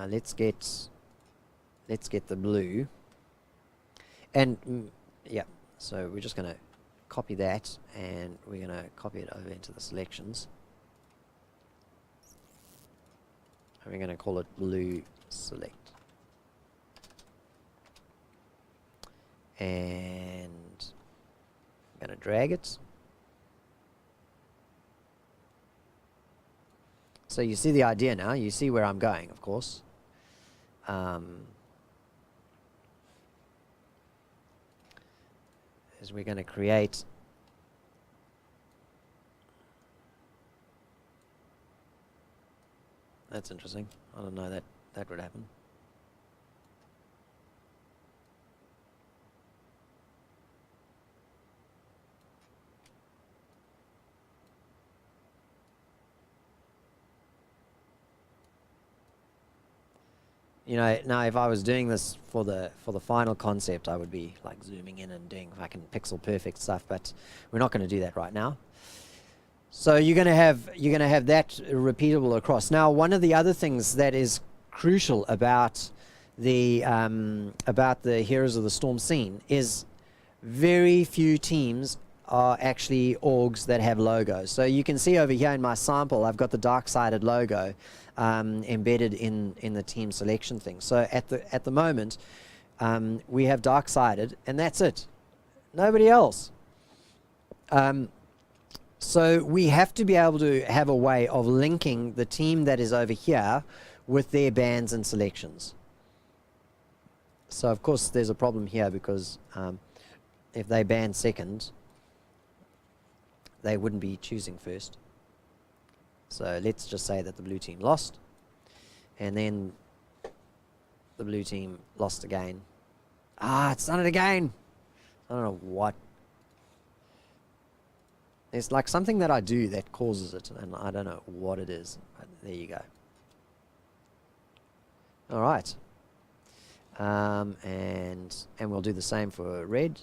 let's get the blue, and yeah. So we're just going to copy that, and we're going to copy it over into the selections, and we're going to call it blue select, and I'm going to drag it. So you see the idea now. You see where I'm going, of course. Is we're going to create that's interesting. I don't know that would happen. You know, now if I was doing this for the final concept, I would be like zooming in and doing fucking pixel perfect stuff, but we're not going to do that right now. So you're going to have that repeatable across. Now, one of the other things that is crucial about the Heroes of the Storm scene is very few teams are actually orgs that have logos. So you can see over here in my sample, I've got the dark-sided logo embedded in the team selection thing. So at the moment, we have dark-sided, and that's it. Nobody else. So we have to be able to have a way of linking the team that is over here with their bans and selections. So of course there's a problem here, because if they ban second, they wouldn't be choosing first. So let's just say that the blue team lost, and then the blue team lost again. It's done it again. I don't know what. It's like something that I do that causes it, and I don't know what it is. But there you go. All right. And we'll do the same for red.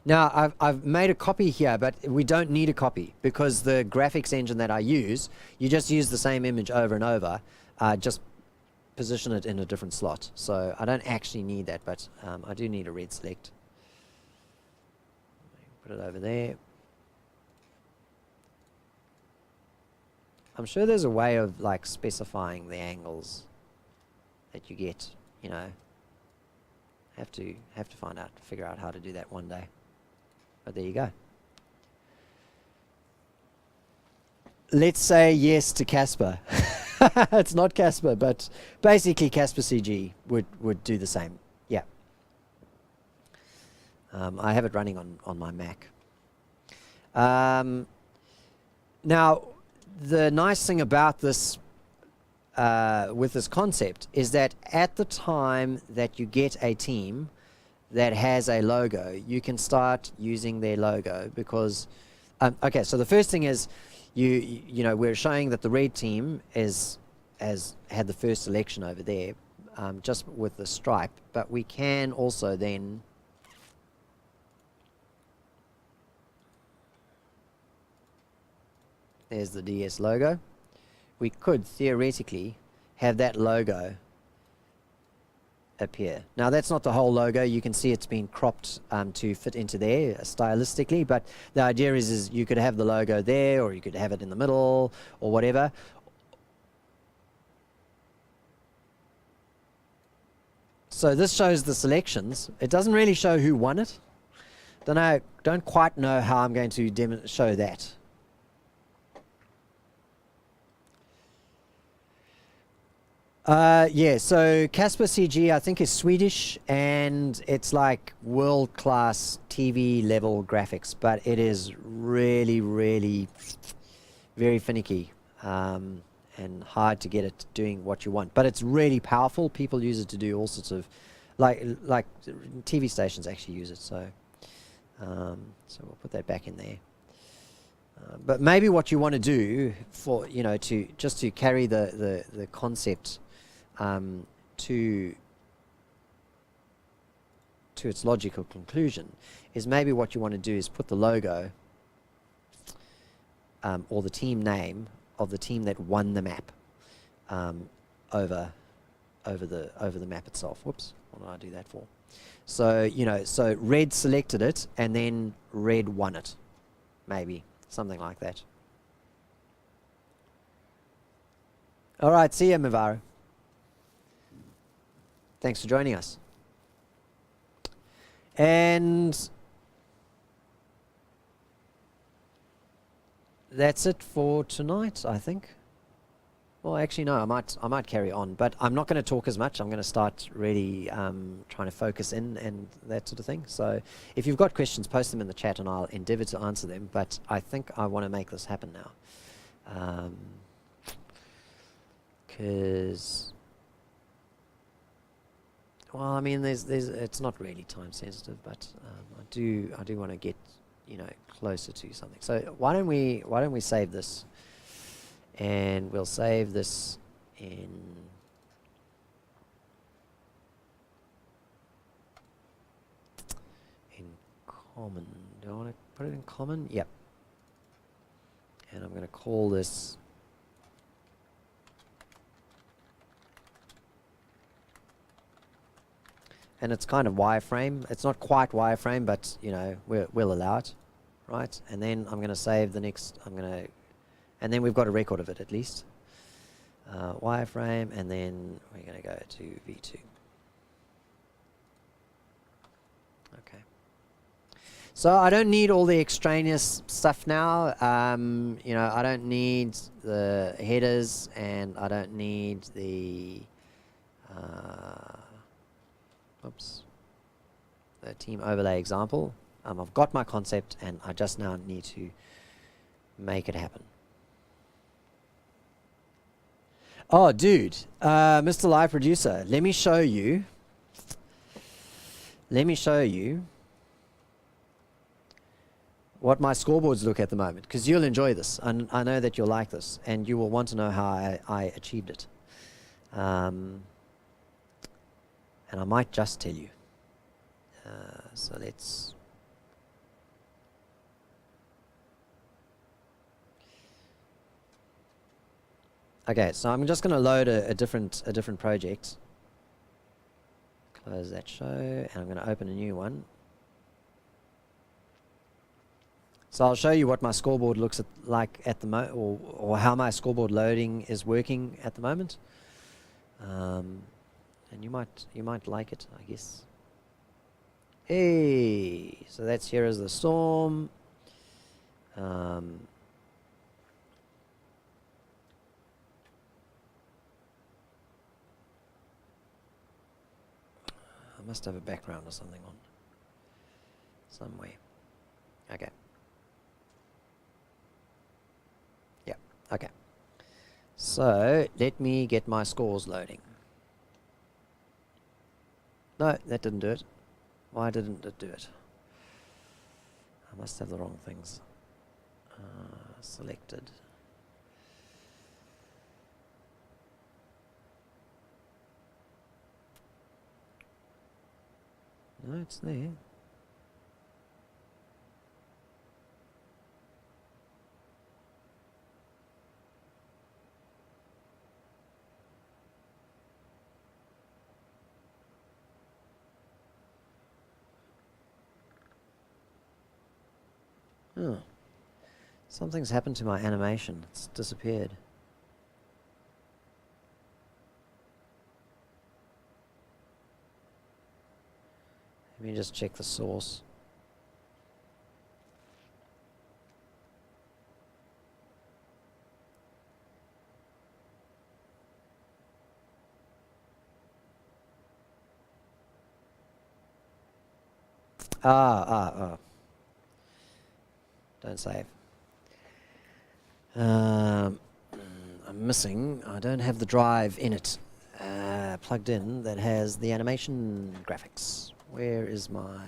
Now, I've made a copy here, but we don't need a copy, because the graphics engine that I use, you just use the same image over and over, just position it in a different slot. So I don't actually need that, but I do need a red select. Put it over there. I'm sure there's a way of like specifying the angles that you get, you know. Have to figure out how to do that one day. But there you go. Let's say yes to Casper. It's not Casper, but basically Casper CG would do the same. Yeah. I have it running on my Mac. Now, the nice thing about this with this concept is that at the time that you get a team that has a logo, you can start using their logo, because okay, so the first thing is you know, we're showing that the red team has had the first selection over there, just with the stripe, but we can also then there's the DS logo. We could theoretically have that logo appear. Now that's not the whole logo. You can see it's been cropped to fit into there stylistically, but the idea is you could have the logo there, or you could have it in the middle, or whatever. So this shows the selections. It doesn't really show who won it. Don't quite know how I'm going to show that. Yeah, so Casper CG I think is Swedish, and it's like world-class TV level graphics, but it is really, really very finicky and hard to get it doing what you want. But it's really powerful. People use it to do all sorts of, like TV stations actually use it. So, so we'll put that back in there. But maybe what you want to do for, to carry the concept to its logical conclusion, is maybe what you want to do is put the logo or the team name of the team that won the map over the map itself. Whoops, what did I do that for? So so red selected it, and then red won it, maybe something like that. All right, see you, Mivaro. Thanks for joining us. And that's it for tonight, I think. Well, actually, no, I might carry on, but I'm not going to talk as much. I'm going to start really trying to focus in and that sort of thing. So if you've got questions, post them in the chat and I'll endeavor to answer them. But I think I want to make this happen now. Because, well, I mean, it's not really time sensitive, but I do want to get closer to something. So why don't we save this, and we'll save this in common. Do I want to put it in common? Yep. And I'm going to call this and it's kind of wireframe. It's not quite wireframe, but we'll allow it, right? And then I'm going to save the next. And then we've got a record of it at least. Wireframe, and then we're going to go to V2. Okay. So I don't need all the extraneous stuff now. I don't need the headers, and I don't need the the team overlay example. I've got my concept, and I just now need to make it happen. Oh, dude, Mr. Live Producer, let me show you what my scoreboards look at the moment, because you'll enjoy this, and I know that you'll like this, and you will want to know how I achieved it. And I might just tell you. So let's... Okay, so I'm just going to load a different project. Close that show, and I'm going to open a new one. So I'll show you what my scoreboard looks like at the moment, or how my scoreboard loading is working at the moment. And you might like it, I guess. Hey, so that's here is the storm. I must have a background or something on somewhere. Okay. Yeah, okay. So let me get my scores loading. No, that didn't do it. Why didn't it do it? I must have the wrong things selected. No, it's there. Oh. Something's happened to my animation. It's disappeared. Let me just check the source. Don't save. I'm missing. I don't have the drive in it plugged in that has the animation graphics. Where is my...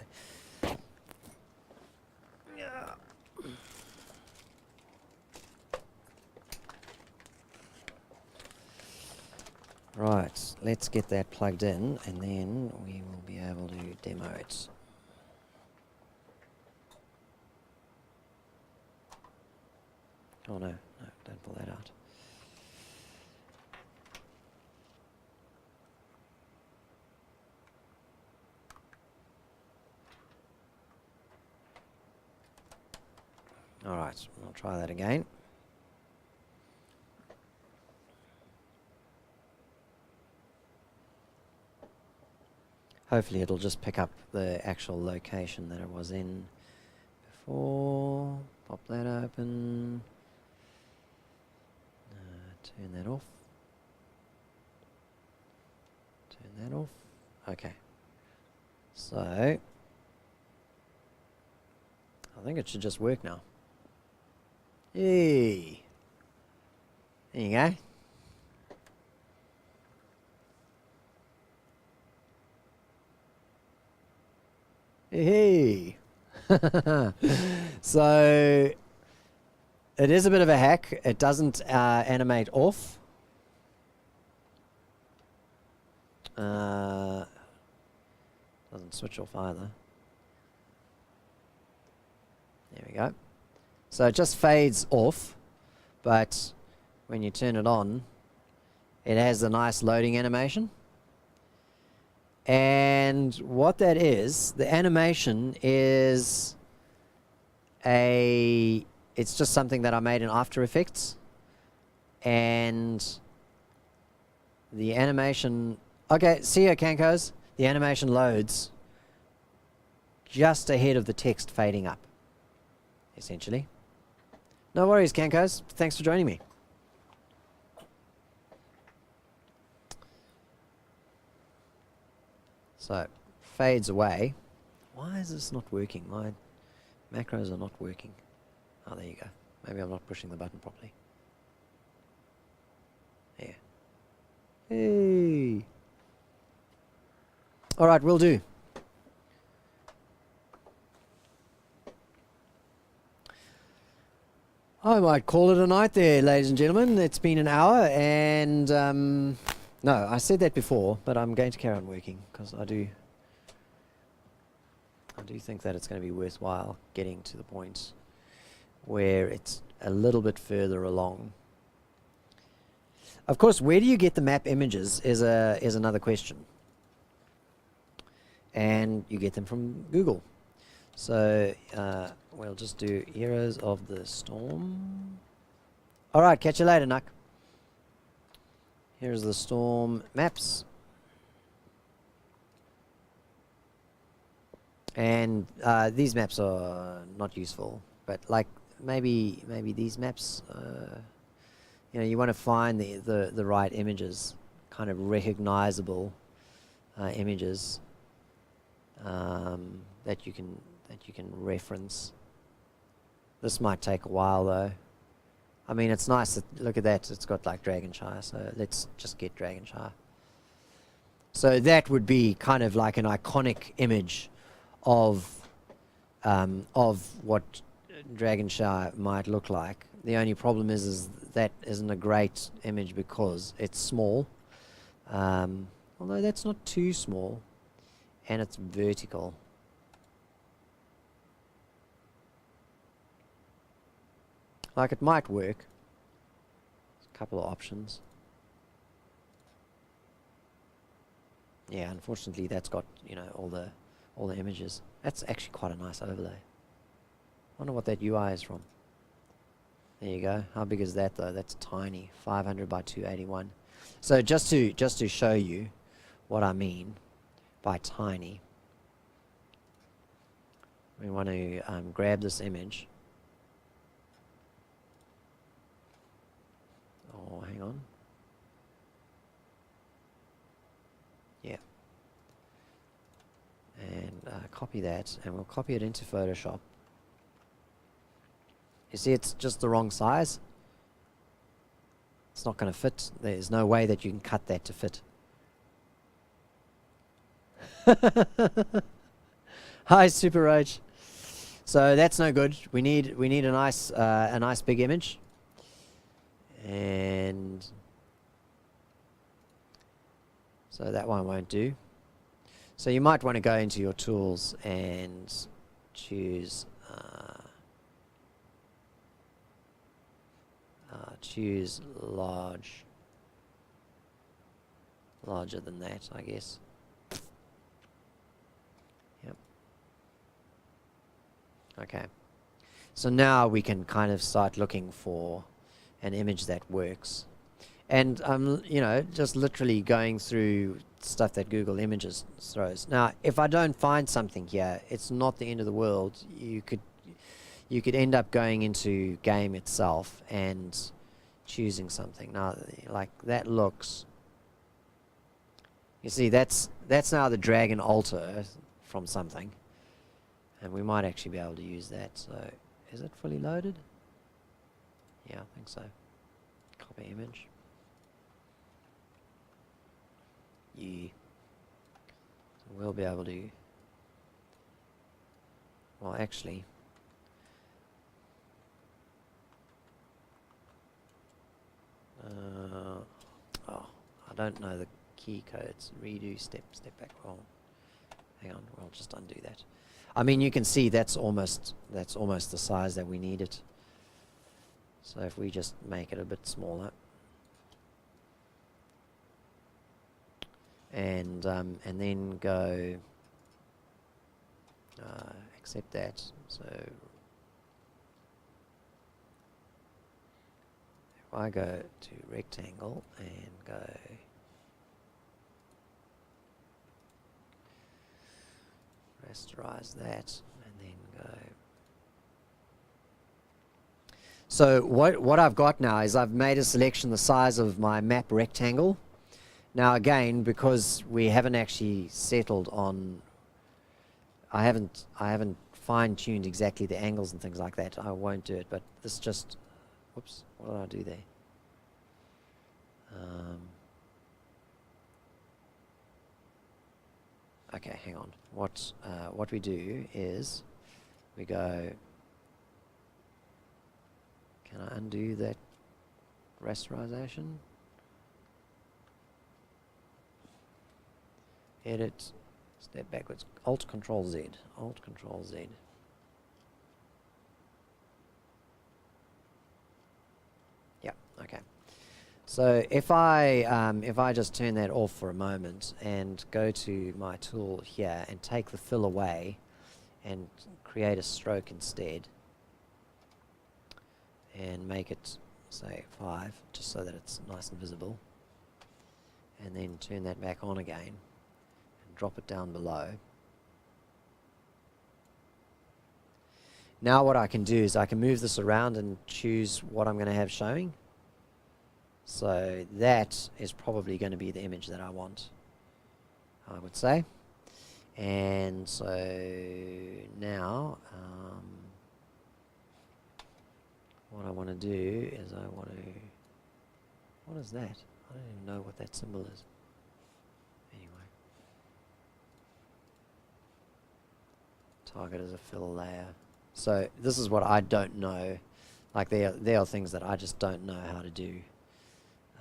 Right, let's get that plugged in and then we will be able to demo it. Oh no, don't pull that out. Alright, I'll try that again. Hopefully it'll just pick up the actual location that it was in before. Pop that open. Turn that off. Turn that off. Okay. So, I think it should just work now. Yay! There you go. Hey! So, it is a bit of a hack. It doesn't animate off. Doesn't switch off either. There we go. So it just fades off, but when you turn it on, it has a nice loading animation. And what that is, the animation is it's just something that I made in After Effects. And the animation, okay, see here, Kankos? The animation loads just ahead of the text fading up, essentially. No worries, Kankos. Thanks for joining me. So, fades away. Why is this not working? My macros are not working. Oh, there you go. Maybe I'm not pushing the button properly. There. Hey! Alright, will do. I might call it a night there, ladies and gentlemen. It's been an hour, and no, I said that before, but I'm going to carry on working because I do think that it's going to be worthwhile getting to the point where it's a little bit further along. Of course, where do you get the map images is another question, and you get them from Google. So we'll just do Heroes of the Storm. All right, catch you later, Nuck. Here's the Storm maps. And these maps are not useful, but like maybe these maps, you know, you want to find the right images, kind of recognizable images that you can reference. This might take a while though. I mean, it's nice that, look at that, it's got like Dragonshire, so let's just get Dragonshire. So that would be kind of like an iconic image of what Dragonshire might look like. The only problem is that isn't a great image because it's small, although that's not too small, and it's vertical. Like, it might work. There's a couple of options. Yeah, unfortunately that's got, you know, all the images. That's actually quite a nice overlay. Wonder what that UI is from. There you go. How big is that though? That's tiny. 500 by 281. So just to show you what I mean by tiny, we want to grab this image. Oh, hang on. Yeah. And copy that, and we'll copy it into Photoshop. You see, it's just the wrong size. It's not going to fit. There's no way that you can cut that to fit. Hi, Super Roach. So that's no good. We need a nice big image. And so that one won't do. So you might want to go into your tools and choose choose larger than that, I guess. Yep. Okay. So now we can kind of start looking for an image that works. And you know, just literally going through stuff that Google Images throws. Now, if I don't find something here, it's not the end of the world. You could end up going into game itself and choosing something. Now, like that looks. You see, that's now the dragon altar from something, and we might actually be able to use that. So, is it fully loaded? Yeah, I think so. Copy image. Yeah. So we'll be able to. Well, actually. Oh, I don't know the key codes. Redo, step back. Oh, hang on. We'll just undo that. I mean, you can see that's almost the size that we need it. So if we just make it a bit smaller, and then go accept that. So if I go to rectangle and go rasterize that, and then go. So what I've got now is I've made a selection the size of my map rectangle. Now again, because we haven't actually settled on, I haven't fine-tuned exactly the angles and things like that. I won't do it, but this just, whoops, what did I do there? Okay, hang on. What we do is we go. Can I undo that rasterization? Edit, step backwards. Alt Control Z. Alt Control Z. Yeah. Okay. So if I just turn that off for a moment and go to my tool here and take the fill away and create a stroke instead and make it say 5 just so that it's nice and visible, and then turn that back on again and drop it down below. Now what I can do is I can move this around and choose what I'm going to have showing. So that is probably going to be the image that I want, I would say. And so now what I want to do is I want to, what is that? I don't even know what that symbol is. Anyway. Target as a fill layer. So this is what I don't know. Like there are things that I just don't know how to do.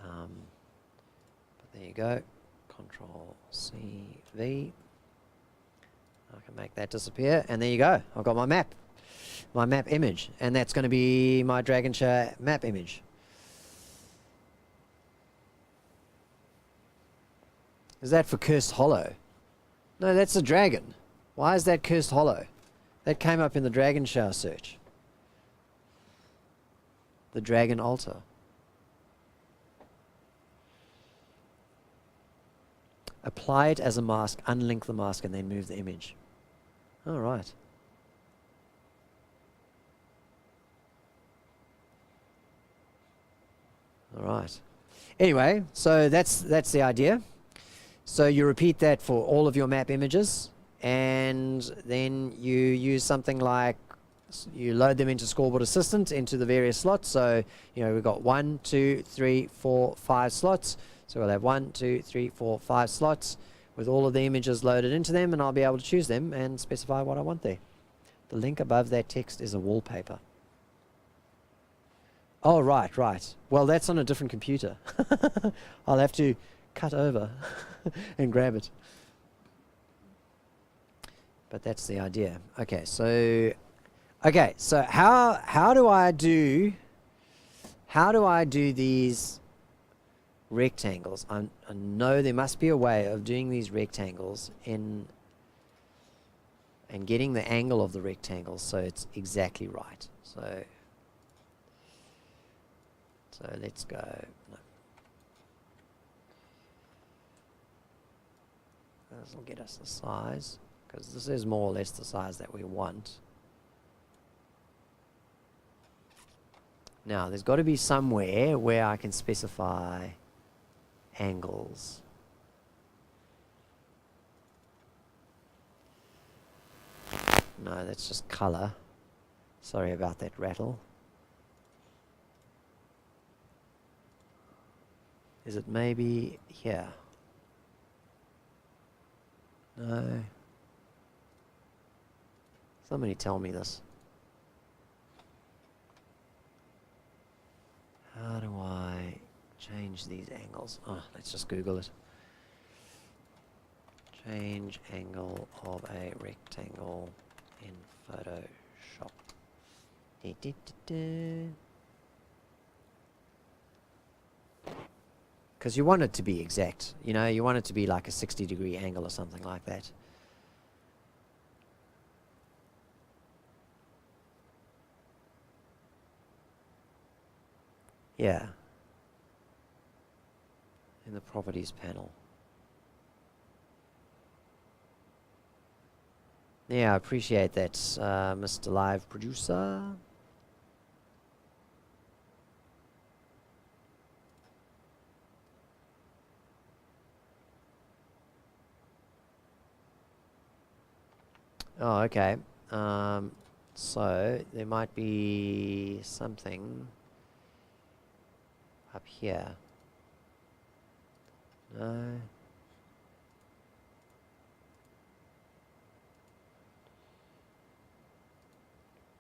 But there you go. Control C V. I can make that disappear, and there you go. I've got my map image, and that's going to be my Dragonshire map image. Is that for Cursed Hollow? No, that's a dragon. Why is that Cursed Hollow? That came up in the Dragonshire search. The dragon altar. Apply it as a mask, unlink the mask, and then move the image. All right. All right. Anyway, so that's the idea. So you repeat that for all of your map images, and then you use something like, you load them into Scoreboard Assistant into the various slots. So, you know, we've got 1, 2, 3, 4, 5 slots. So we'll have 1, 2, 3, 4, 5 slots with all of the images loaded into them, and I'll be able to choose them and specify what I want there. The link above that text is a wallpaper. Oh, right, right. Well, that's on a different computer. I'll have to cut over and grab it. But that's the idea. Okay, so how do I do these rectangles? I know there must be a way of doing these rectangles and getting the angle of the rectangles so it's exactly right. So let's go. No. This will get us the size, because this is more or less the size that we want. Now, there's got to be somewhere where I can specify angles. No, that's just color. Sorry about that rattle. Is it maybe here? No. Somebody tell me this. How do I change these angles? Oh, let's just Google it. Change angle of a rectangle in Photoshop. Because you want it to be exact. You know, you want it to be like a 60-degree angle or something like that. Yeah. In the properties panel. Yeah, I appreciate that, Mr. Live Producer. Oh, okay. So there might be something up here. No.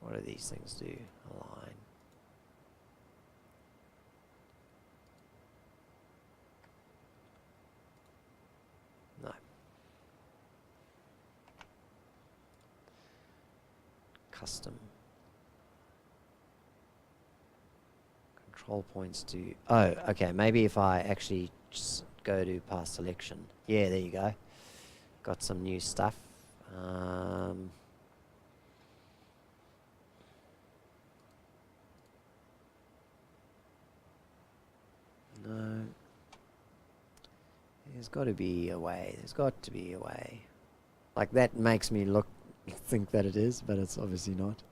What do these things do? Align. No. Custom. Control points to... Oh, okay. Maybe if I actually just go to past selection. Yeah, there you go. Got some new stuff. No. There's got to be a way. There's got to be a way. Like, that makes me think that it is, but it's obviously not.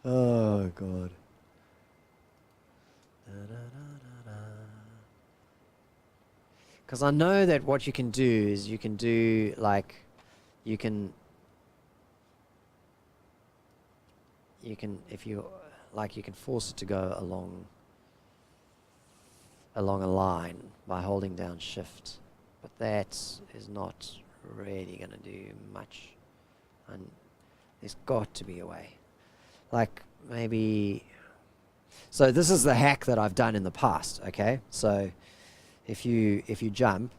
Oh, God. Because I know that what you can do is you can do, like, you can, if you, like, you can force it to go along a line by holding down shift, but that is not really going to do much, and there's got to be a way, like maybe. So this is the hack that I've done in the past. Okay, so if you jump,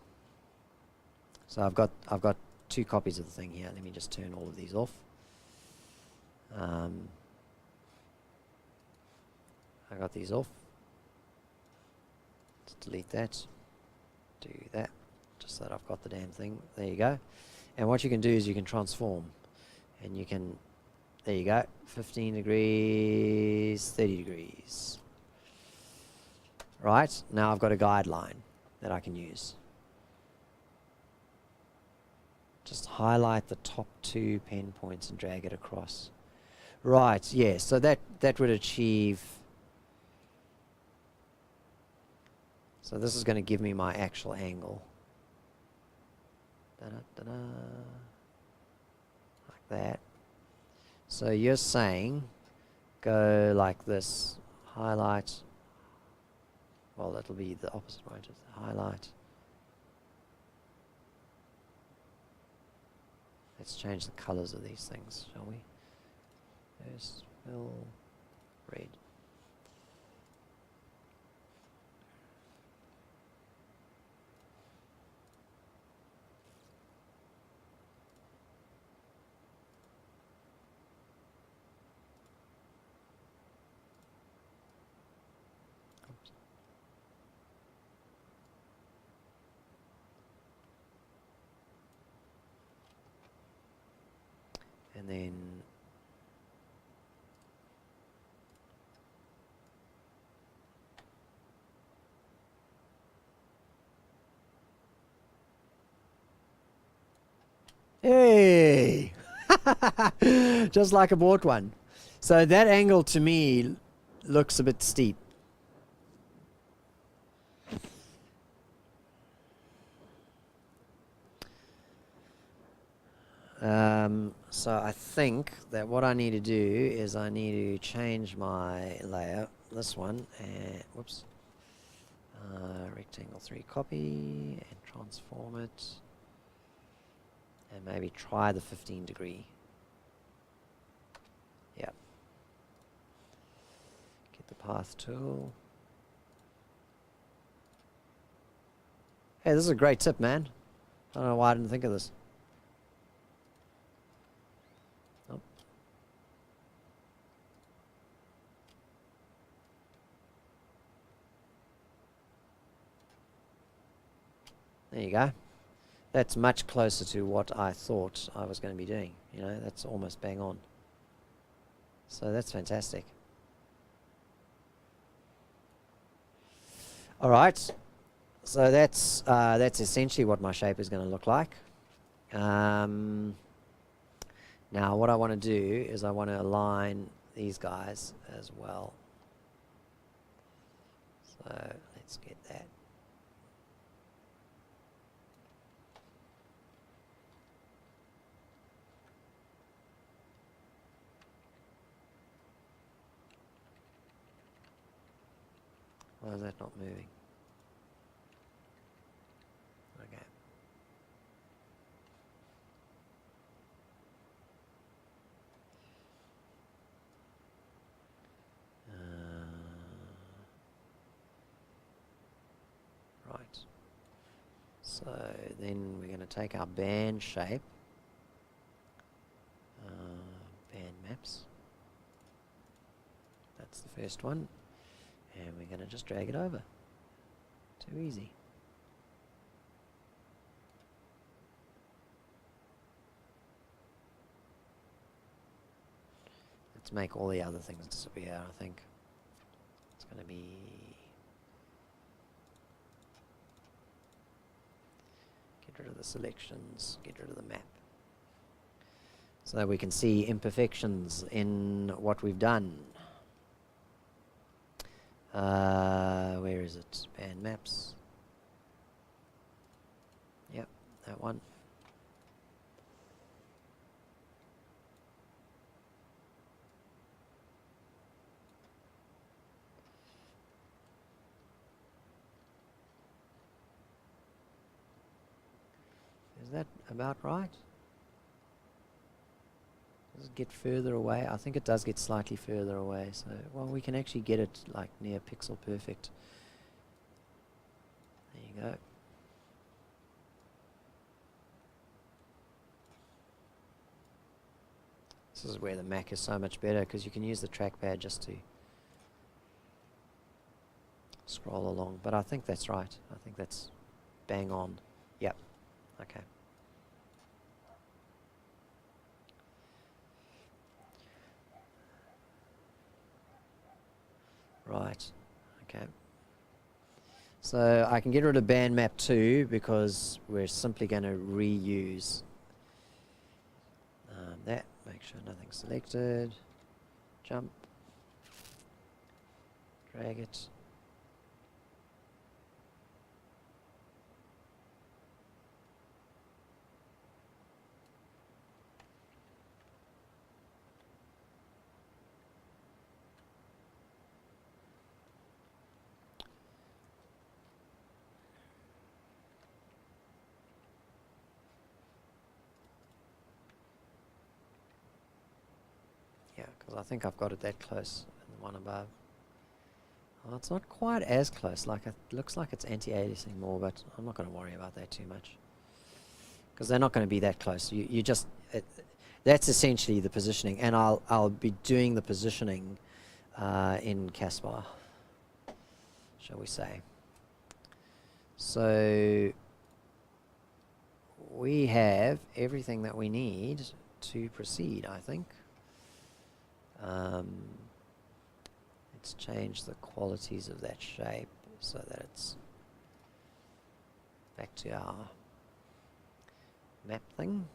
so I've got 2 copies of the thing here. Let me just turn all of these off. I got these off. Delete that, do that, just so that I've got the damn thing. There you go. And what you can do is you can transform, and you can There you go. 15 degrees, 30 degrees. Right, now I've got a guideline that I can use. Just highlight the top 2 pen points and drag it across. Right, yeah, so that would achieve... So this is going to give me my actual angle. Da-da-da-da. Like that. So you're saying go like this, highlight, well that'll be the opposite, right? Just highlight. Let's change the colors of these things, shall we? There's fill red. And then hey, just like I bought one. So that angle to me looks a bit steep. So I think that what I need to do is I need to change my layer, this one, and whoops, rectangle 3 copy and transform it, and maybe try the 15 degree. Yeah. Get the path tool. Hey, this is a great tip, man. I don't know why I didn't think of this. There you go. That's much closer to what I thought I was going to be doing. You know, that's almost bang on. So that's fantastic. All right. So that's essentially what my shape is going to look like. Now what I want to do is I want to align these guys as well. So let's get that. Why is that not moving? Okay. Right. So then we're going to take our band shape, band maps. That's the first one. And we're going to just drag it over. Too easy. Let's make all the other things disappear, I think. It's going to be... Get rid of the selections, get rid of the map. So that we can see imperfections in what we've done. Where is it? Band maps. Yep, that one. Is that about right? Does it get further away? I think it does get slightly further away. So, well, we can actually get it like near pixel perfect. There you go. This is where the Mac is so much better because you can use the trackpad just to scroll along. But I think that's right. I think that's bang on. Yep. Okay. Right. Okay. So I can get rid of band map 2 because we're simply going to reuse that. Make sure nothing's selected. Jump. Drag it. Yeah, because I think I've got it that close in the one above. Oh, it's not quite as close. Like it looks like it's anti-aliasing more, but I'm not going to worry about that too much because they're not going to be that close. You just that's essentially the positioning, and I'll be doing the positioning in Caspar, shall we say? So we have everything that we need to proceed, I think. Let's change the qualities of that shape so that it's back to our map thing.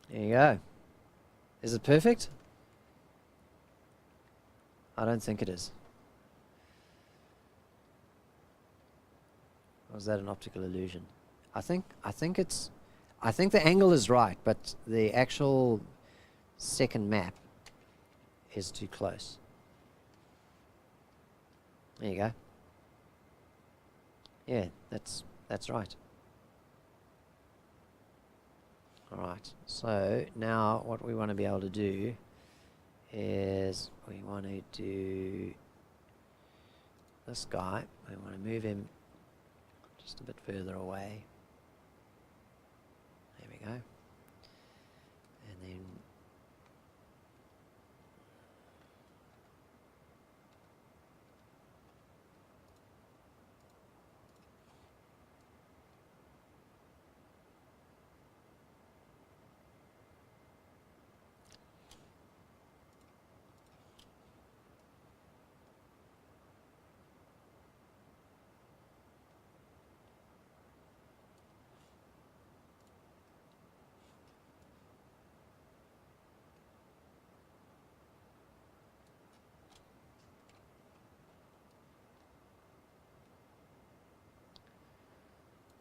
There you go. Is it perfect? I don't think it is. Or is that an optical illusion? I think the angle is right, but the actual second map is too close. There you go. Yeah, that's right. Alright, so now what we want to be able to do is we want to do this guy. We want to move him just a bit further away. There we go. And then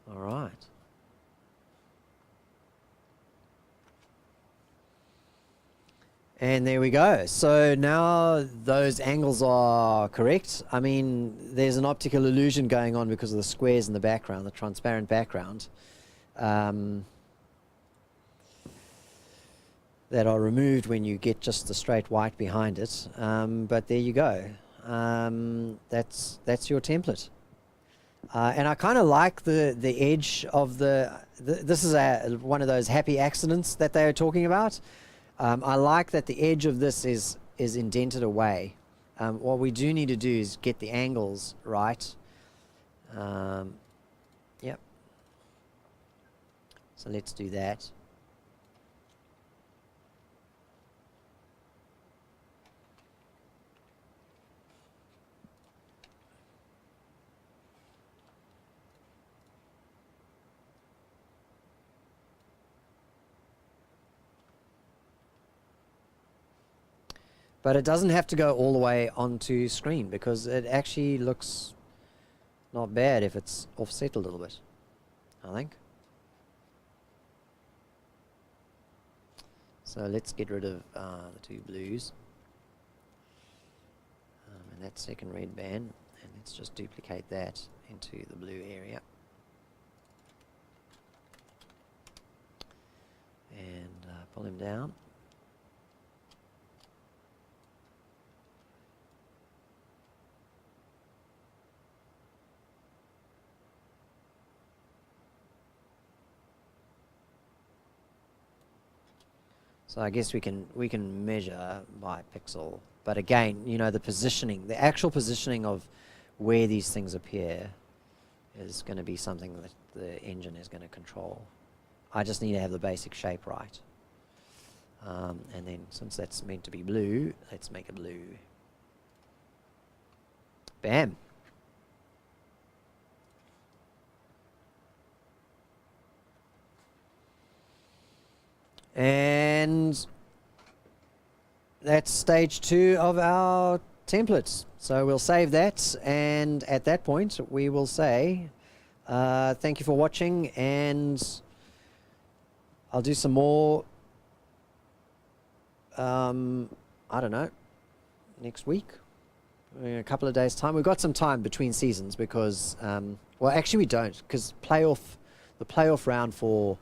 all right. And there we go. So now those angles are correct. I mean, there's an optical illusion going on because of the squares in the background, the transparent background, that are removed when you get just the straight white behind it. But there you go. That's your template. And I kind of like the edge of this is one of those happy accidents that they are talking about. I like that the edge of this is indented away. What we do need to do is get the angles right. Yep. So let's do that. But it doesn't have to go all the way onto screen because it actually looks not bad if it's offset a little bit, I think. So let's get rid of the two blues and that second red band, and let's just duplicate that into the blue area. And pull him down. So I guess we can measure by pixel, but again, you know, the positioning, the actual positioning of where these things appear is going to be something that the engine is going to control. I just need to have the basic shape right. And then since that's meant to be blue, let's make it blue. Bam. And that's stage 2 of our templates. So we'll save that, and at that point we will say thank you for watching, and I'll do some more I don't know, next week, in a couple of days time. We've got some time between seasons because well, actually we don't, because the playoff round for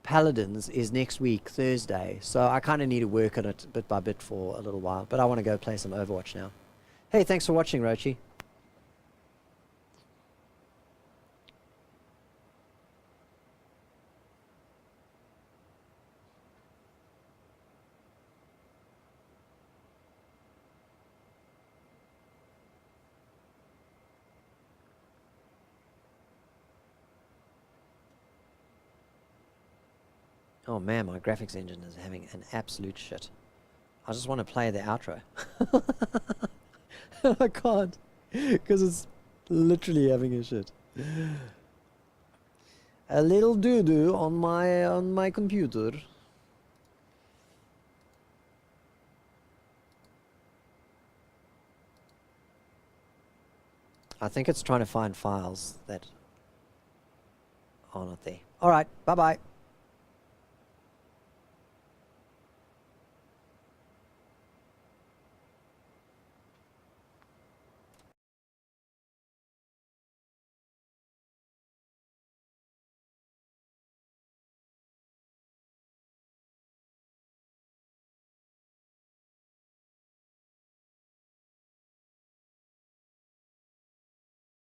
Paladins is next week, Thursday. So I kind of need to work on it bit by bit for a little while. But I want to go play some Overwatch now. Hey, thanks for watching, Rochi. Oh man, my graphics engine is having an absolute shit. I just want to play the outro. I can't, because it's literally having a shit. A little doo-doo on my computer. I think it's trying to find files that are not there. Alright, bye-bye.